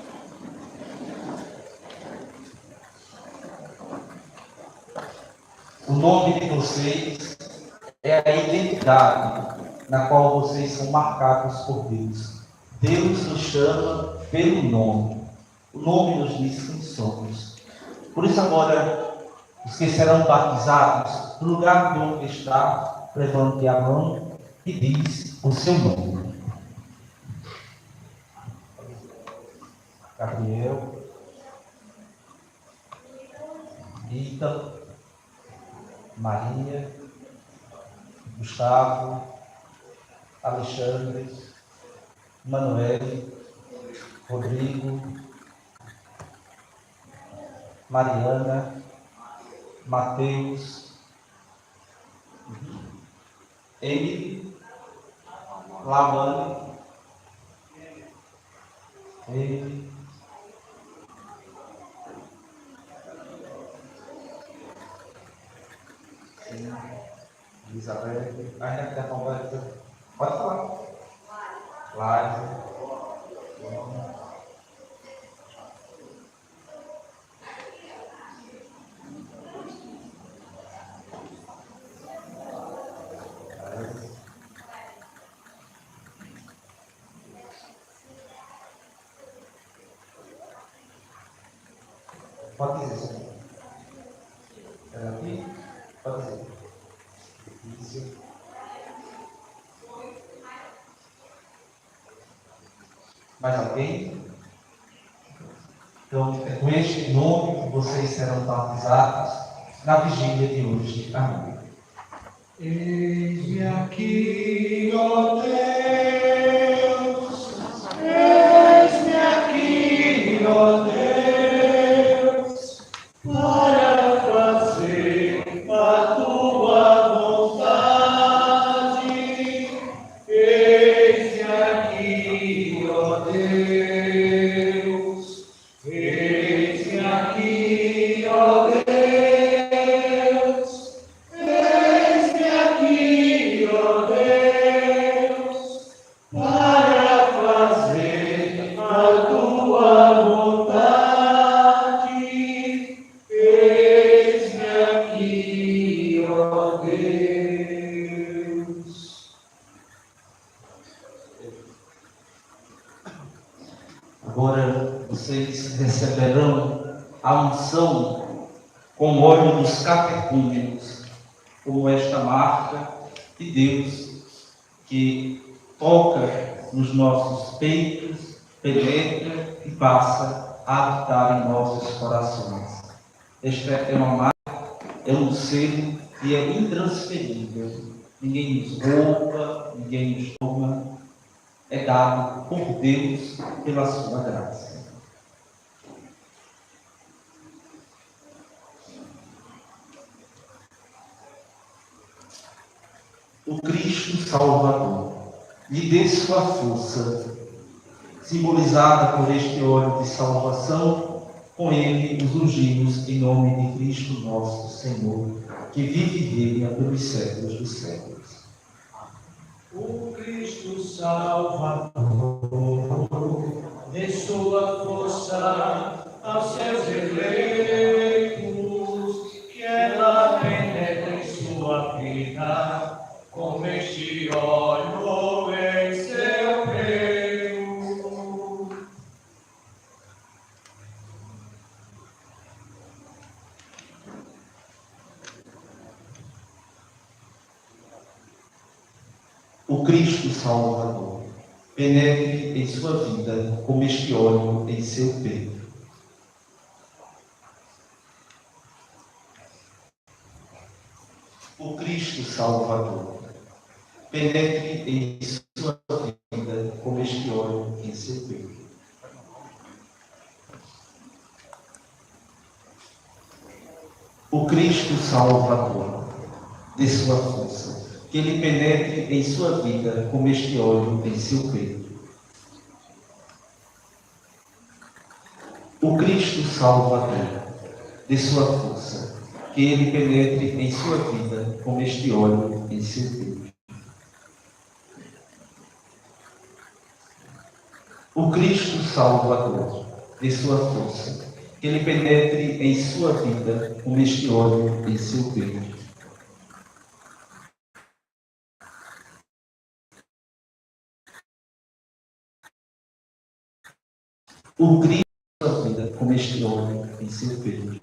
O nome de vocês é a identidade na qual vocês são marcados por Deus. Deus nos chama pelo nome. O nome nos diz quem somos. Por isso agora, os que serão batizados, no lugar de onde está, levante a mão e diz o seu nome. Gabriel, Ítalo, Maria, Gustavo, Alexandre, Manuel, Rodrigo, Mariana, Mateus, Emily, Lavane, Ei. Sim. Elizabeth. Ainda que a conversa. Pode falar. Live. Pode dizer, senhor. Era aqui? Pode dizer. Isso. Mais alguém? Então, é com este nome que vocês serão batizados na vigília de hoje. Amém. Eis-me aqui, ó Deus, eis-me aqui, ó Deus, para fazer a tua vontade. Eis-me aqui, ó Deus, eis-me aqui, ó Deus. Agora vocês receberão a unção com óleo dos catecúmenos, como esta marca de Deus que toca nos nossos peitos, penetra e passa a habitar em nossos corações. Esta é uma marca, é um selo que é intransferível. Ninguém nos rouba, ninguém nos toma. É dado por Deus pela sua graça. O Cristo Salvador lhe dê sua força, simbolizada por este óleo de salvação, com ele os ungimos em nome de Cristo nosso Senhor, que vive e reina pelos séculos dos séculos. O Cristo Salvador, dê sua força aos seus eleitos, que ela penetre em sua vida, como este óleo em seu peito. O Cristo Salvador penetre em sua vida como este óleo em seu peito. O Cristo Salvador penetre em sua vida como este óleo em seu peito. O Cristo Salvador dê sua força, que ele penetre em sua vida como este óleo em seu peito. O Cristo Salvador dê sua força, que ele penetre em sua vida como este óleo em seu peito. O Cristo Salvador dê sua força, que ele penetre em sua vida como este óleo em seu peito. O Cristo da sua vida como este óleo em seu peito.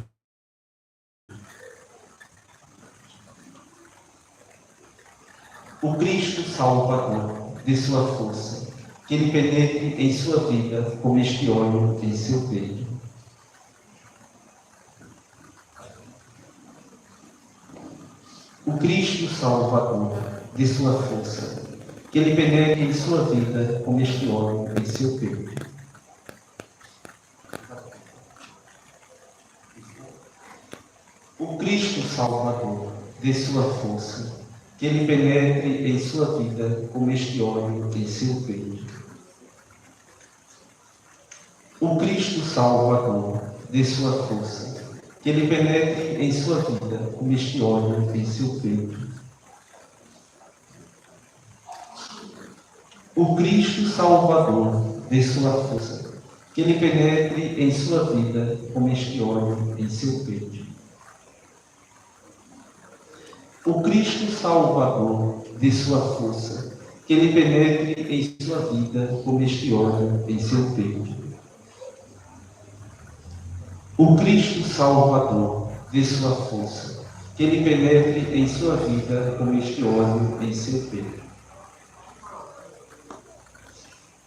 O Cristo Salvador dê sua força, que ele penetre em sua vida como este óleo em seu peito. O Cristo Salvador dê sua força, que ele penetre em sua vida como este óleo em seu peito. O Cristo Salvador dê sua força, que ele penetre em sua vida como este óleo em seu peito. O Cristo Salvador, dê sua força, que ele penetre em sua vida como este óleo em seu peito. O Cristo Salvador, dê sua força, que ele penetre em sua vida como este óleo em seu peito. O Cristo Salvador, dê sua força, que ele penetre em sua vida como este óleo em seu peito. O Cristo Salvador, dê sua força, que ele penetre em sua vida como este óleo em seu peito.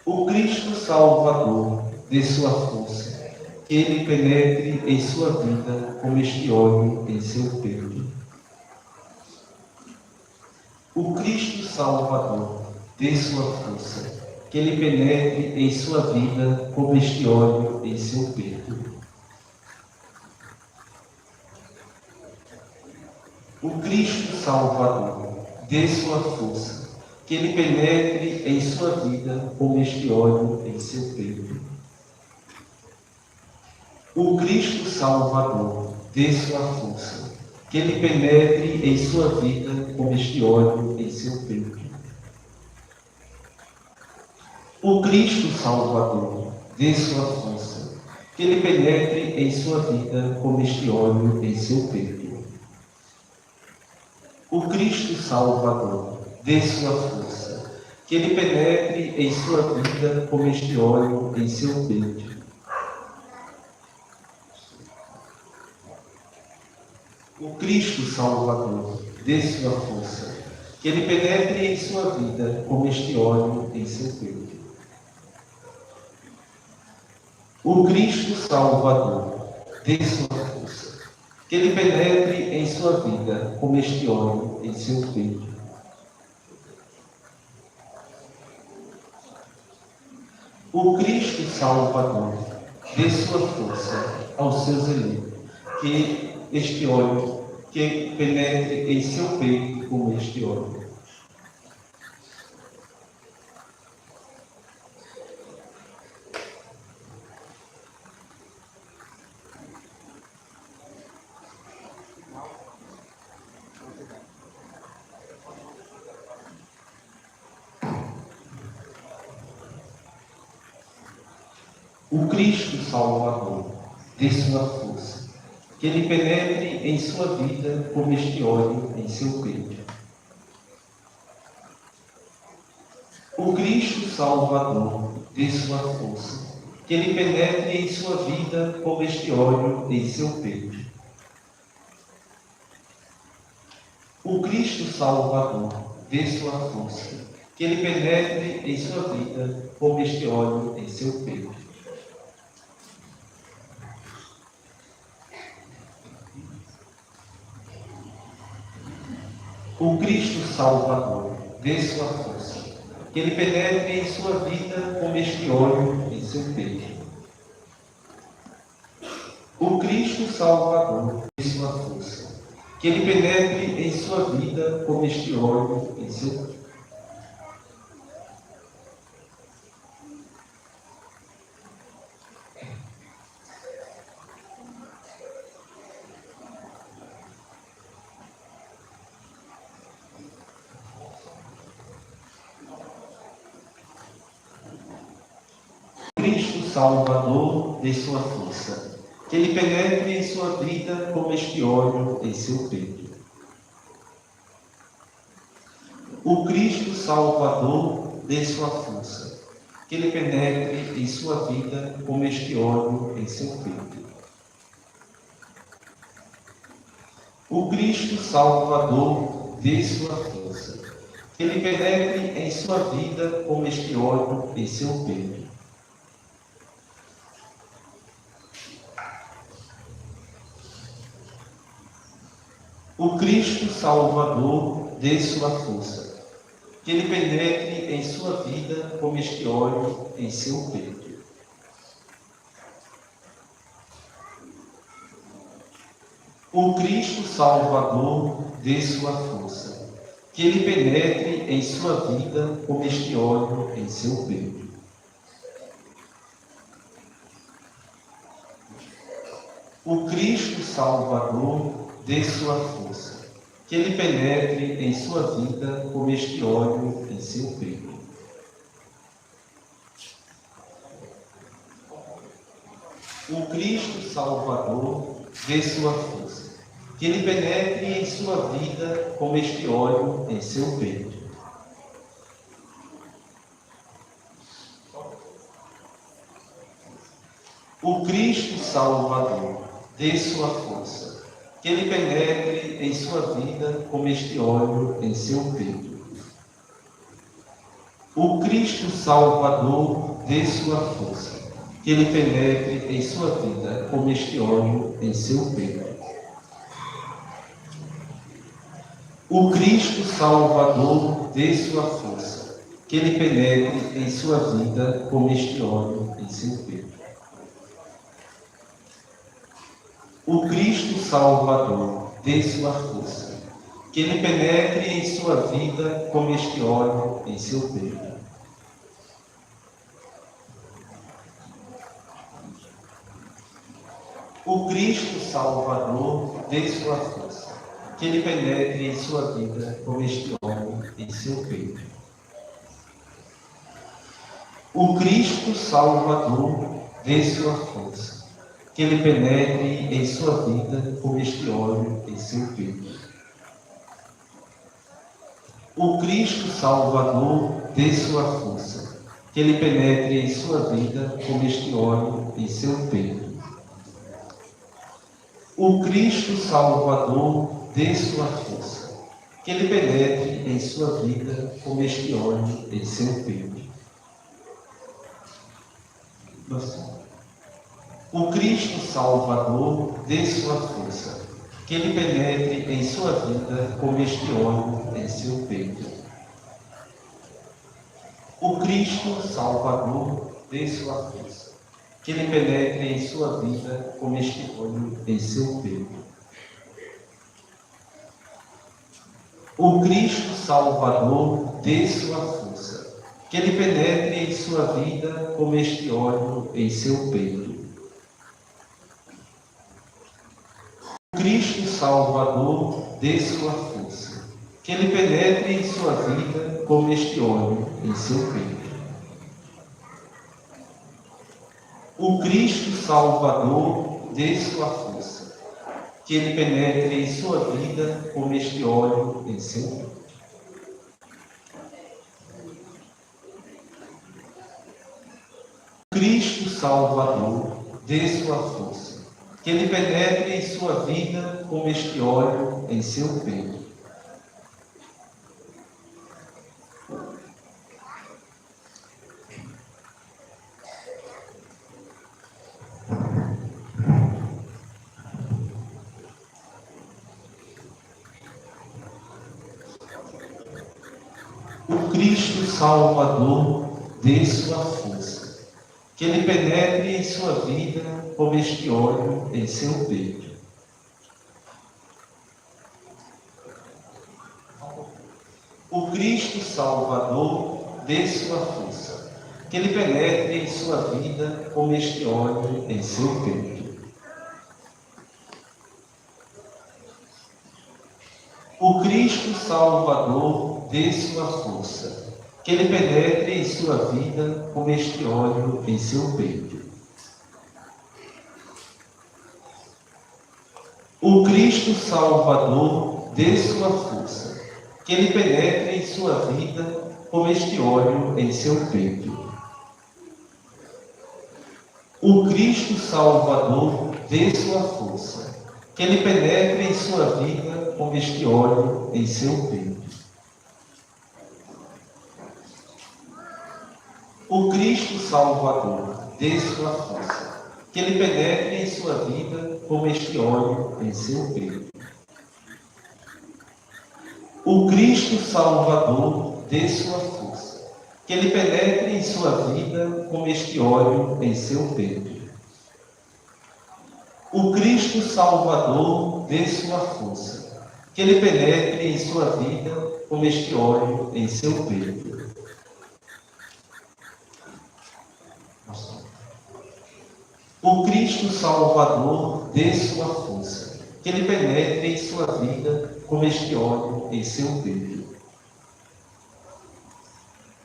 O Cristo Salvador, dê sua força, que ele penetre em sua vida como este óleo em seu peito. O Cristo Salvador, dê sua força, que ele penetre em sua vida como este óleo em seu peito. O Cristo Salvador, dê sua força, que ele penetre em sua vida como este óleo em seu peito. O Cristo Salvador, dê sua força, que ele penetre em sua vida como este óleo em seu peito. O Cristo Salvador, dê sua força, que ele penetre em sua vida como este óleo em seu peito. O Cristo Salvador, dê sua força, que ele penetre em sua vida como este óleo em seu peito. O Cristo Salvador, dê sua força, que ele penetre em sua vida como este óleo em seu peito. O Cristo Salvador, dê sua força, que ele penetre em sua vida como este óleo em seu peito. O Cristo Salvador, dê sua força aos seus eleitos, que este óleo, que penetre em seu peito como este óleo. O Cristo Salvador, dê sua força, que ele penetre em sua vida como este óleo em seu peito. O Cristo Salvador, dê sua força, que ele penetre em sua vida como este óleo em seu peito. O Cristo Salvador, dê sua força, que ele penetre em sua vida como este óleo em seu peito. O Cristo Salvador, dê sua força, que ele penetre em sua vida como este óleo em seu peito. O Cristo Salvador, dê sua força, que ele penetre em sua vida como este óleo em seu peito. Cristo Salvador, dê sua força, que ele penetre em sua vida como este óleo em seu peito. O Cristo Salvador, dê sua força, que ele penetre em sua vida como este óleo em seu peito. O Cristo Salvador, dê sua força, que ele penetre em sua vida como este óleo em seu peito. O Cristo Salvador, dê sua força, que ele penetre em sua vida como este óleo em seu peito. O Cristo Salvador, dê sua força, que ele penetre em sua vida como este óleo em seu peito. O Cristo Salvador dê sua força, que ele penetre em sua vida como este óleo em seu peito. O Cristo Salvador dê sua força, que ele penetre em sua vida como este óleo em seu peito. O Cristo Salvador dê sua força, que ele penetre em sua vida como este óleo em seu peito. O Cristo Salvador dê sua força, que ele penetre em sua vida como este óleo em seu peito. O Cristo Salvador dê sua força, que ele penetre em sua vida como este óleo em seu peito. O Cristo Salvador dê sua força, que ele penetre em sua vida como este óleo em seu peito. O Cristo Salvador dê sua força, que ele penetre em sua vida como este óleo em seu peito. O Cristo Salvador dê sua força, que ele penetre em sua vida como este óleo em seu peito. O Cristo Salvador dê sua força, que ele penetre em sua vida como este óleo em seu peito. O Cristo Salvador dê sua força, que ele penetre em sua vida como este óleo em seu peito. O Cristo Salvador dê sua força, que ele penetre em sua vida como este óleo em seu peito. O Cristo Salvador dê sua força, que ele penetre em sua vida como este óleo em seu peito. O Cristo Salvador dê sua força, que ele penetre em sua vida como este óleo em seu peito. O Cristo Salvador dê sua força, que ele penetre em sua vida como este óleo em seu peito. O Cristo Salvador dê sua força, que ele penetre em sua vida como este óleo em seu peito. O Cristo Salvador dê sua força, que ele penetre em sua vida como este óleo em seu peito. O Cristo Salvador dê sua força, que ele penetre em sua vida como este óleo em seu peito. O Cristo Salvador dê sua força, que ele penetre em sua vida como este óleo em seu peito. O Cristo Salvador dê sua força, que ele penetre em sua vida como este óleo em seu peito. O Cristo Salvador dê sua força, que ele penetre em sua vida como este óleo em seu peito. O Cristo Salvador dê sua força, que ele penetre em sua vida como este óleo em seu peito. O Cristo Salvador dê sua força, que ele penetre em sua vida como este óleo em seu peito. O Cristo Salvador dê sua força, que ele penetre em sua vida como este óleo em seu peito. O Cristo Salvador dê sua força, que ele penetre em sua vida como este óleo em seu peito. O Cristo Salvador dê sua força, que ele penetre em sua vida como este óleo em seu peito.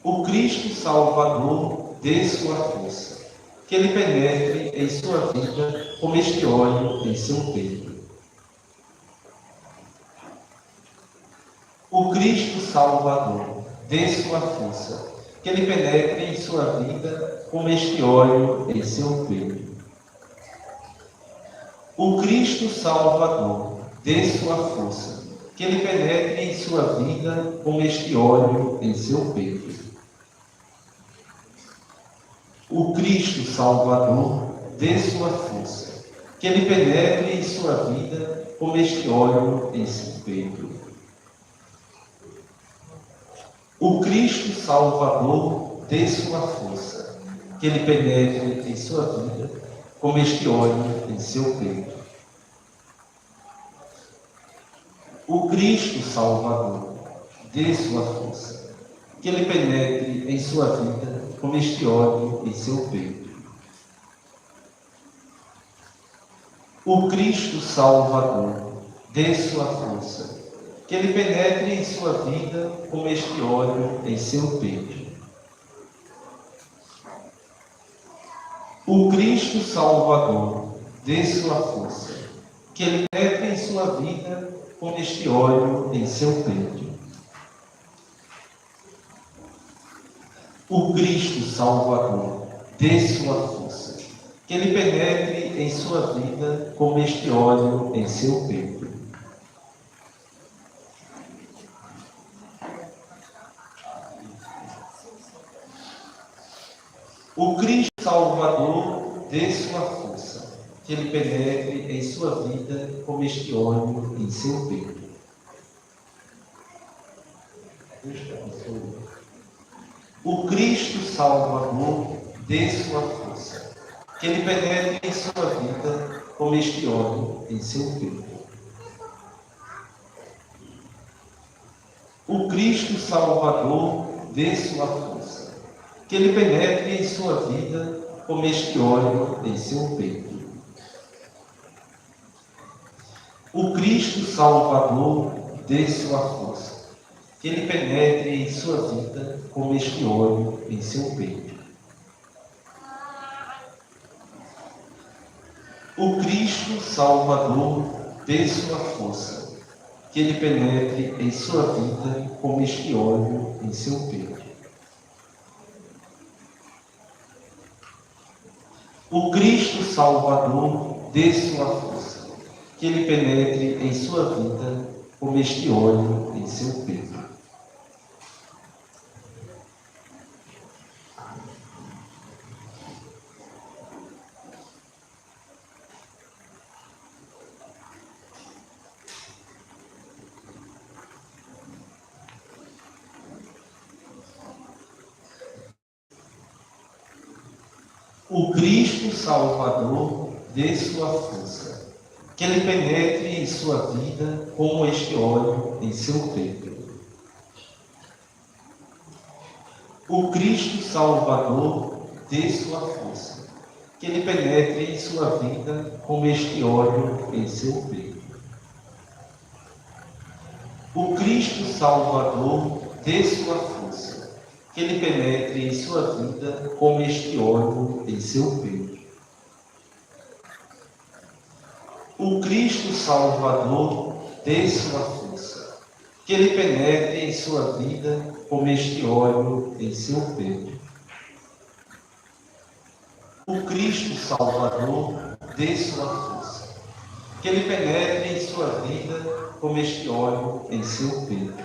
O Cristo Salvador dê sua força, que ele penetre em sua vida como este óleo em seu peito. O Cristo Salvador dê sua força, que ele penetre em sua vida como este óleo em seu peito. O Cristo Salvador dê sua força, que ele penetre em sua vida como este óleo em seu peito. O Cristo Salvador dê sua força, que ele penetre em sua vida como este óleo em seu peito. O Cristo Salvador dê sua força, que ele penetre em sua vida como este óleo em seu peito. O Cristo Salvador dê sua força, que ele penetre em sua vida como este óleo em seu peito. O Cristo Salvador dê sua força, que ele penetre em sua vida como este óleo em seu peito. O Cristo Salvador dê sua força, que ele penetre em sua vida como este óleo em seu peito. O Cristo Salvador dê sua força, que ele penetre em sua vida como este óleo em seu peito. O Cristo Salvador dê sua força, que ele penetre em sua vida como este óleo em seu peito. O Cristo Salvador dê sua força, que ele penetre em sua vida como este óleo em seu peito. O Cristo Salvador dê sua força, que ele penetre em sua vida como este óleo em seu peito. O Cristo Salvador dê sua força, que ele penetre em sua vida como este óleo em seu peito. O Cristo Salvador dê sua força, que ele penetre em sua vida como este óleo em seu peito. O Cristo Salvador dê sua força, que ele penetre em sua vida como este óleo em seu peito. O Cristo Salvador dê sua força, que ele penetre em sua vida como este óleo em seu peito. O Cristo Salvador dê sua força, que ele penetre em sua vida como este óleo em seu peito. O Cristo Salvador dê sua força, que ele penetre em sua vida como este óleo em seu peito. O Cristo Salvador dê sua força, que ele penetre em sua vida como este óleo em seu peito. O Cristo Salvador dê sua força, que ele penetre em sua vida como este óleo em seu peito.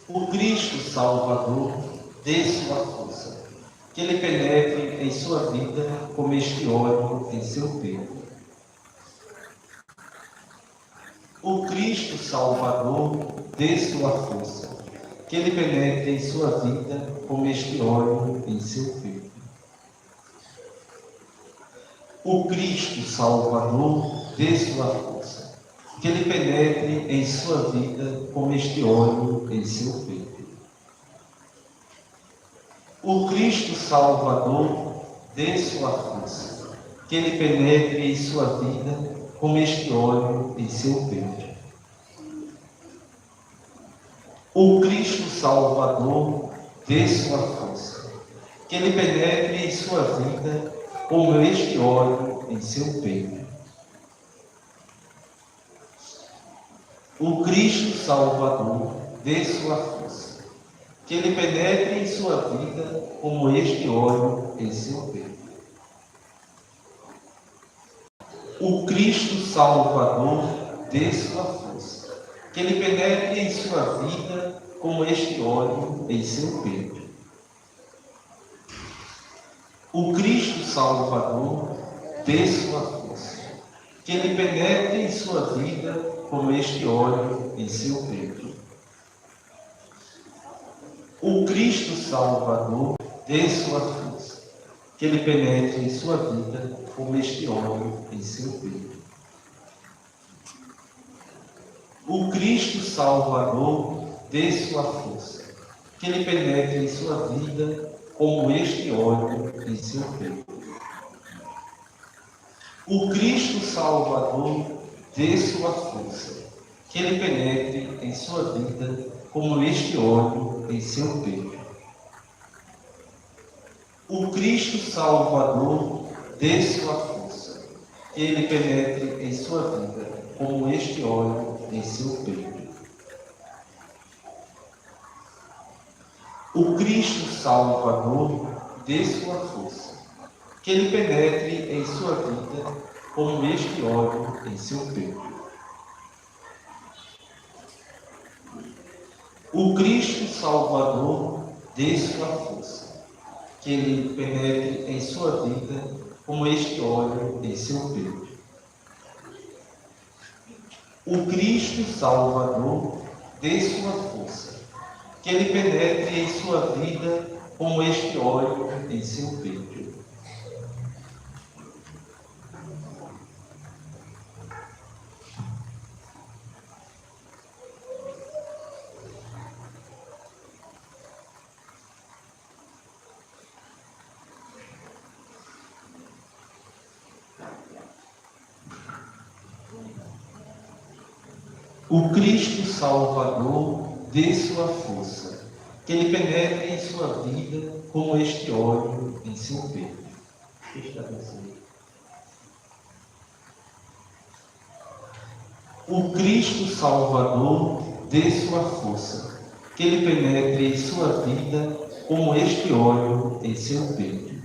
O Cristo Salvador dê sua força, que ele penetre em sua vida como este óleo em seu peito. O Cristo Salvador dê sua força, que ele penetre em sua vida como este óleo em seu peito. O Cristo Salvador dê sua força, que ele penetre em sua vida como este óleo em seu peito. O Cristo Salvador dê sua força, que ele penetre em sua vida como este óleo em seu peito. O Cristo Salvador, dê sua força, que ele penetre em sua vida como este óleo em seu peito. O Cristo Salvador, dê sua força, que ele penetre em sua vida como este óleo em seu peito. O Cristo Salvador, dê sua força, que ele penetre em sua vida como este óleo em seu peito. O Cristo Salvador, dê sua força, que ele penetre em sua vida como este óleo em seu peito. O Cristo Salvador, dê sua força, que ele penetre em sua vida como este óleo em seu peito. O Cristo Salvador, dê sua força, que ele penetre em sua vida como este óleo em seu peito. O Cristo Salvador, dê sua força, que ele penetre em sua vida como este óleo em seu peito. O Cristo Salvador, dê sua força, que ele penetre em sua vida como este óleo em seu peito. O Cristo Salvador, dê sua força, que ele penetre em sua vida como este óleo em seu peito. O Cristo Salvador, dê sua força, que ele penetre em sua vida como este óleo em seu peito. O Cristo Salvador, dê sua força, que ele penetre em sua vida como este óleo em seu peito. O Cristo Salvador, dê sua força, que ele penetre em sua vida como este óleo em seu peito. O Cristo Salvador, dê sua força, que ele penetre em sua vida como este óleo em seu peito.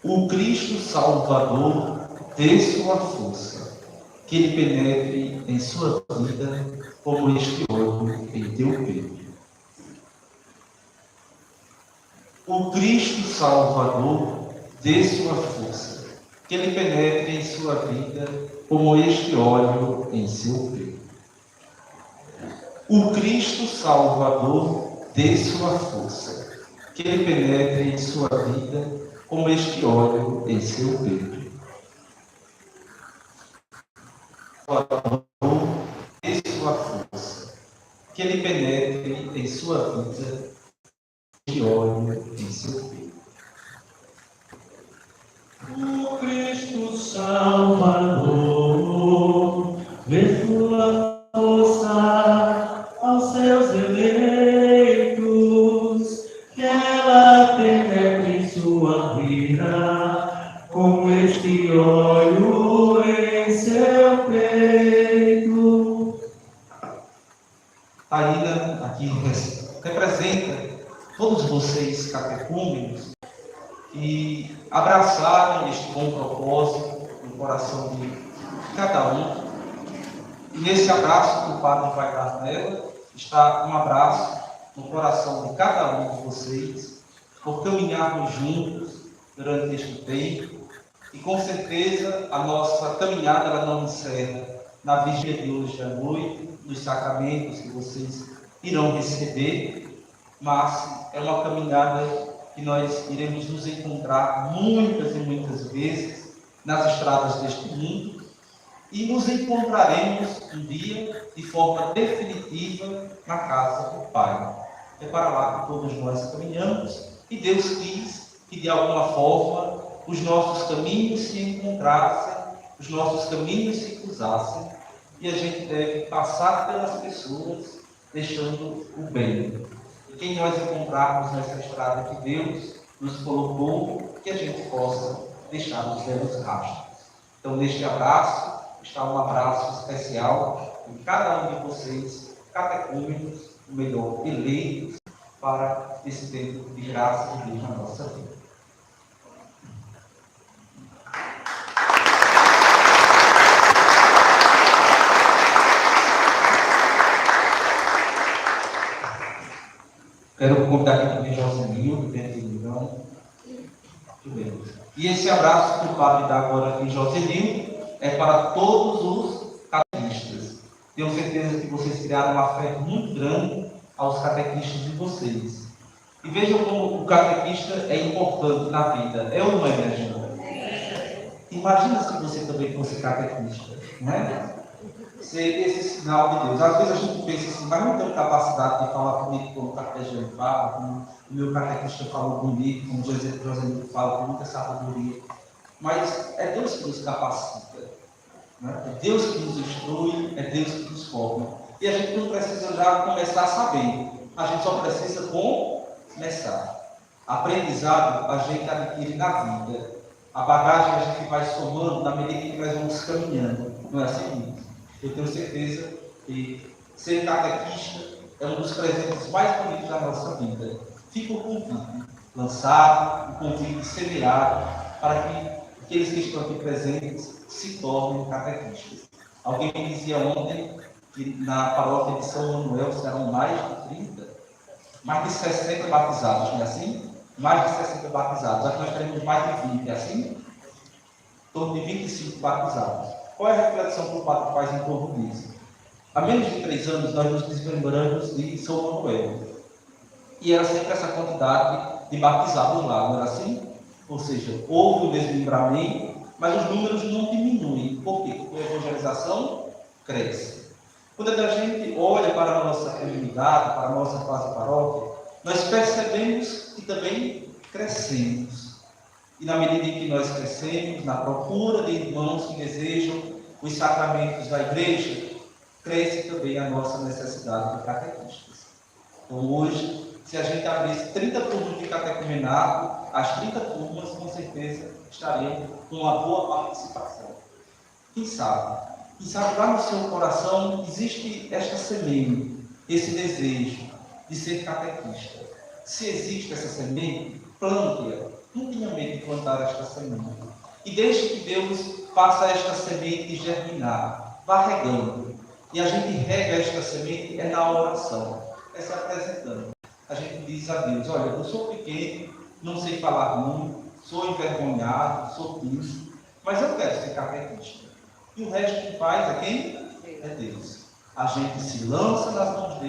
O Cristo Salvador, dê sua força, que ele penetre em sua vida como este óleo em teu peito. O Cristo Salvador, dê sua força, que ele penetre em sua vida como este óleo em seu peito. O Cristo Salvador, dê sua força, que ele penetre em sua vida como este óleo em seu peito. Salvador, dê sua força, que ele penetre em sua vida de óleo em seu peito. O Cristo Salvador, dê sua força aos seus eleitos, que ela penetre em sua vida como este óleo em seu peito. A Ida aqui representa todos vocês catecúmenos que abraçaram este bom propósito no coração de cada um. E nesse abraço que o Padre vai dar nela, está um abraço no coração de cada um de vocês, por caminharmos juntos durante este tempo. E com certeza a nossa caminhada ela não encerra na vigília de hoje à noite, nos sacramentos que vocês irão receber, mas é uma caminhada que nós iremos nos encontrar muitas e muitas vezes nas estradas deste mundo e nos encontraremos um dia de forma definitiva na casa do Pai. é para lá que todos nós caminhamos, e Deus quis que de alguma forma os nossos caminhos se encontrassem, os nossos caminhos se cruzassem, e a gente deve passar pelas pessoas deixando o bem. E quem nós encontrarmos nessa estrada que Deus nos colocou, que a gente possa deixar os belos rastros. Então, neste abraço, está um abraço especial em cada um de vocês, catecúmenos, o melhor, eleitos, para esse tempo de graça de Deus na nossa vida. Quero convidar aqui também Josenildo, dentro do milhão. Muito bem. E esse abraço que o padre dá agora aqui, Josenildo, é para todos os catequistas. Tenho certeza que vocês criaram uma fé muito grande aos catequistas de vocês. E vejam como o catequista é importante na vida. É ou não é, minha gente? Imagina se você também fosse catequista, não é? Ser esse sinal de Deus. Às vezes a gente pensa assim, mas não tenho capacidade de falar bonito como o catequista fala, como o meu catequista fala bonito, como o José fala com muita sabedoria. Mas é Deus que nos capacita, né? É Deus que nos instrui, é Deus que nos forma. E a gente não precisa já começar sabendo, a gente só precisa começar. Aprendizado a gente adquire na vida. A bagagem a gente vai somando na medida que nós vamos caminhando. Não é assim? Eu tenho certeza que ser catequista é um dos presentes mais bonitos da nossa vida. Fica o convite lançado, o convite semeado, para que aqueles que estão aqui presentes se tornem catequistas. Alguém me dizia ontem que na paróquia de São Manuel serão mais de 60 batizados, não é assim? Mais de 60 batizados. Aqui nós teremos mais de 20, é assim? Em torno de 25 batizados. Qual é a reflexão que o padre faz em torno disso? Há menos de 3 anos nós nos desmembramos de São Manuel. E era sempre essa quantidade de batizados lá, não era assim? Ou seja, houve o desmembramento, mas os números não diminuem. Por quê? Porque a evangelização cresce. Quando a gente olha para a nossa comunidade, para a nossa classe paróquia, nós percebemos que também crescemos. E na medida em que nós crescemos, na procura de irmãos que desejam os sacramentos da igreja, cresce também a nossa necessidade de catequistas. Então hoje, se a gente abrisse 30 turmas de catecumenato, as 30 turmas com certeza estariam com uma boa participação. Quem sabe? Quem sabe lá no seu coração existe esta semente, esse desejo de ser catequista. Se existe essa semente, plante-a. Não tenha medo de plantar esta semente. E deixe que Deus faça esta semente germinar. Vá regando. E a gente rega esta semente é na oração. É se apresentando. A gente diz a Deus, olha, eu sou pequeno, não sei falar muito, sou envergonhado, sou tímido, mas eu quero ser catequista. E o resto que faz é quem? É Deus. A gente se lança nas mãos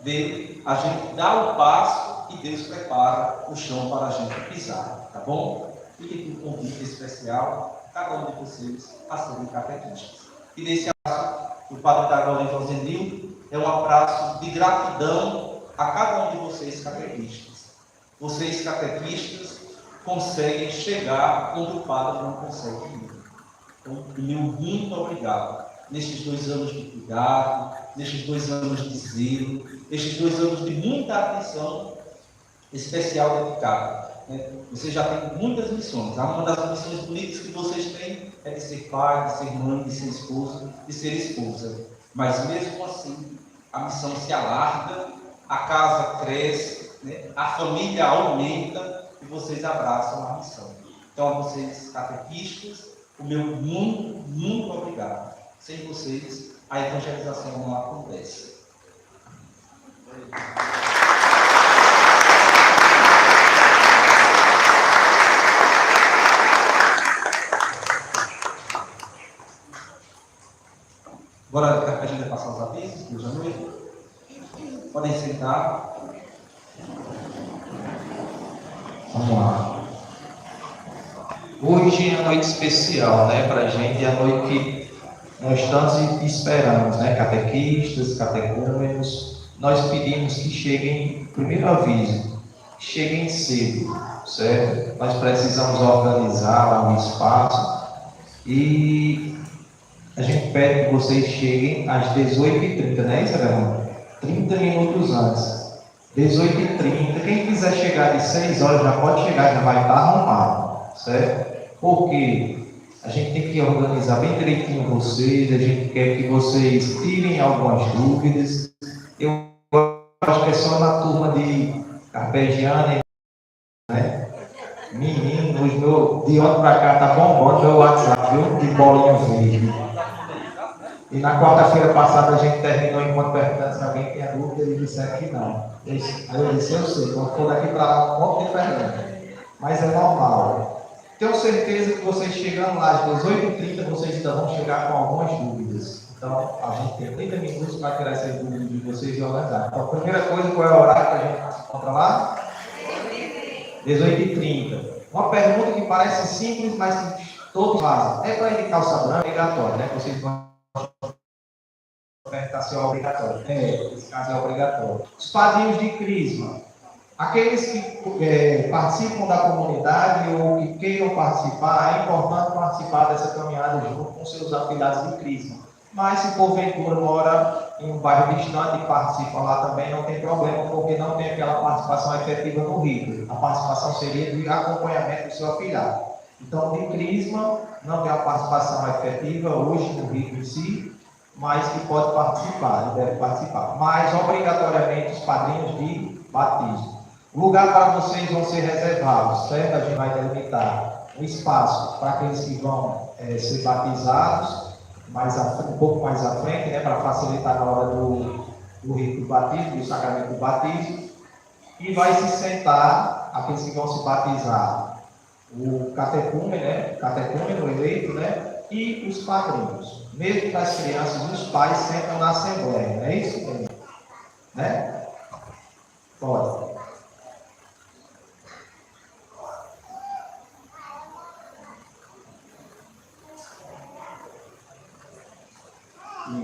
dele, a gente dá o passo e Deus prepara o chão para a gente pisar, tá bom? Fique com um convite especial, cada um de vocês, a serem catequistas. E nesse abraço, o Padre Dagola e Josenildo, é um abraço de gratidão a cada um de vocês, catequistas. Vocês, catequistas, conseguem chegar onde o Padre não consegue ir. Então, meu muito obrigado. Nestes 2 anos de cuidado, nestes 2 anos de zelo, nestes 2 anos de muita atenção especial dedicada. Vocês já têm muitas missões. Uma das missões bonitas que vocês têm é de ser pai, de ser mãe, de ser esposo, de ser esposa. Mas mesmo assim, a missão se alarga, a casa cresce, a família aumenta e vocês abraçam a missão. Então, a vocês, catequistas, o meu muito obrigado. Sem vocês, a evangelização não acontece. Agora a gente vai passar os avisos, Deus à noite. Podem sentar. Vamos lá. Hoje é uma noite especial, para a gente, é a noite que nós tantos esperamos, catequistas, catecúmenos, nós pedimos que cheguem, primeiro aviso, cheguem cedo, certo? Nós precisamos organizar lá um espaço e a gente pede que vocês cheguem às 18h30, né, Isabel? 30 minutos antes. 18h30. Quem quiser chegar de 6 horas já pode chegar, já vai estar arrumado, certo? Porque a gente tem que organizar bem direitinho vocês, a gente quer que vocês tirem algumas dúvidas. Eu acho que é só na turma de Carpegiani, né? Menino, de ontem para cá tá bombando meu WhatsApp, viu? De bolinha verde. E na quarta-feira passada a gente terminou enquanto perguntando se alguém tinha dúvida, ele disse que não. Aí eu disse, eu sei, quando for daqui para lá, um monte de pergunta. Mas é normal. Tenho certeza que vocês chegando lá às 18h30, vocês ainda vão chegar com algumas dúvidas. Então, a gente tem 30 minutos para tirar essas dúvidas de vocês e organizar. Então, a primeira coisa, qual é o horário que a gente se encontra lá? 18h30. Uma pergunta que parece simples, mas que todos fazem. É para ir de calça branca, obrigatório, né? Vocês vão perguntar se é obrigatório. Esse caso é obrigatório. Os padrinhos de crisma. Aqueles que participam da comunidade ou que queiram participar, é importante participar dessa caminhada junto com seus afiliados de crisma. Mas se porventura mora em um bairro distante e participa lá também, não tem problema, porque não tem aquela participação efetiva no rito. A participação seria de acompanhamento do seu afiliado. Então, de crisma, não tem a participação efetiva hoje no rito em si, mas que pode participar, deve participar. Mas, obrigatoriamente, os padrinhos de batismo. O lugar para vocês vão ser reservados, certo? A gente vai delimitar um espaço para aqueles que vão ser batizados, um pouco mais à frente, né? Para facilitar na hora do rito do batismo, do sacramento do batismo. E vai se sentar aqueles que vão se batizar, o catecúmeno, né? Catecúmeno eleito, né? E os padrinhos. Mesmo que as crianças e os pais sentam na assembleia, não é isso? Né? Pode.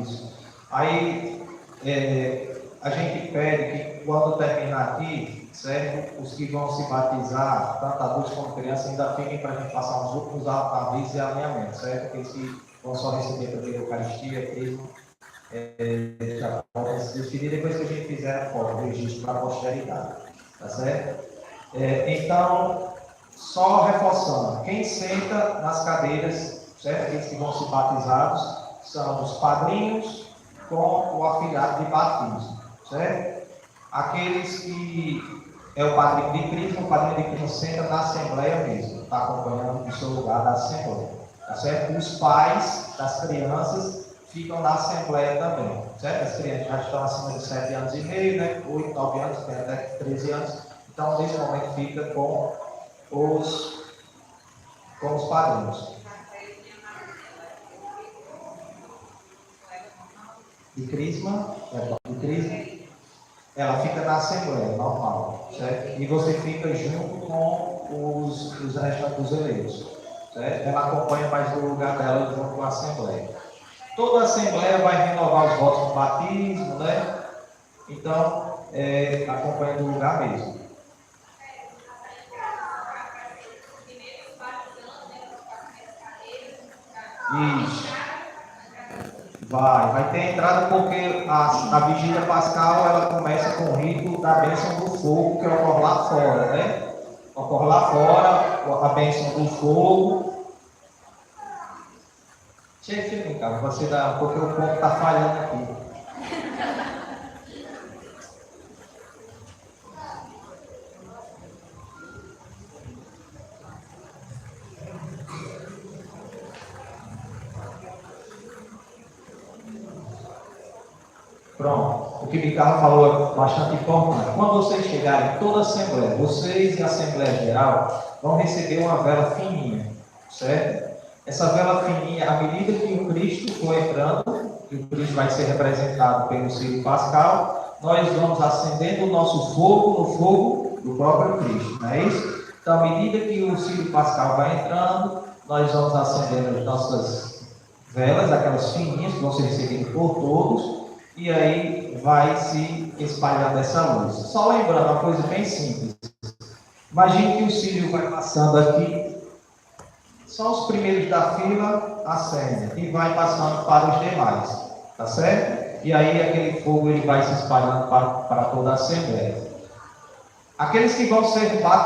Isso. Aí, a gente pede que quando terminar aqui, certo? Os que vão se batizar, tanto adultos como crianças, ainda fiquem para a gente passar os últimos avisos e alinhamentos, certo? Aqueles que vão só receber a primeira Eucaristia, crisma, já podem se despedir depois que a gente fizer a foto, o registro para a posteridade, tá certo? Então, só reforçando, quem senta nas cadeiras, certo? Aqueles que vão ser batizados, são os padrinhos com o afilhado de batismo, certo? Aqueles que é o padrinho de crisma, o padrinho de crisma senta na assembleia mesmo, está acompanhando o seu lugar da assembleia, tá certo? Os pais das crianças ficam na assembleia também, certo? As crianças já estão acima de 7 anos e meio, né? 8, 9 anos, tem até 13 anos, então nesse momento fica com os padrinhos. De crisma, ela fica na assembleia, normal, certo? E você fica junto com os restantes dos eleitos, certo? Ela acompanha mais do lugar dela junto com a assembleia. Toda a assembleia vai renovar os votos do batismo, né? Então, acompanha do lugar mesmo. Isso. Vai ter entrada porque a vigília pascal ela começa com o rito da bênção do fogo que ocorre lá fora, né? Ocorre lá fora a bênção do fogo. Deixa eu brincar, você dá, porque o ponto está falhando aqui. Pronto, o que Ricardo falou é bastante importante. Quando vocês chegarem, toda a Assembleia, vocês e a Assembleia Geral, vão receber uma vela fininha, certo? Essa vela fininha, à medida que o Cristo for entrando, que o Cristo vai ser representado pelo Círio Pascal, nós vamos acendendo o nosso fogo no fogo do próprio Cristo, não é isso? Então, à medida que o Círio Pascal vai entrando, nós vamos acendendo as nossas velas, aquelas fininhas que vão ser recebidas por todos, e aí aí vai se espalhando essa luz. Só lembrando uma coisa bem simples. Imagine que o cílio vai passando aqui, só os primeiros da fila acendem e vai passando para os demais, tá certo? E aí aquele fogo ele vai se espalhando para toda a assembleia. Aqueles que vão ser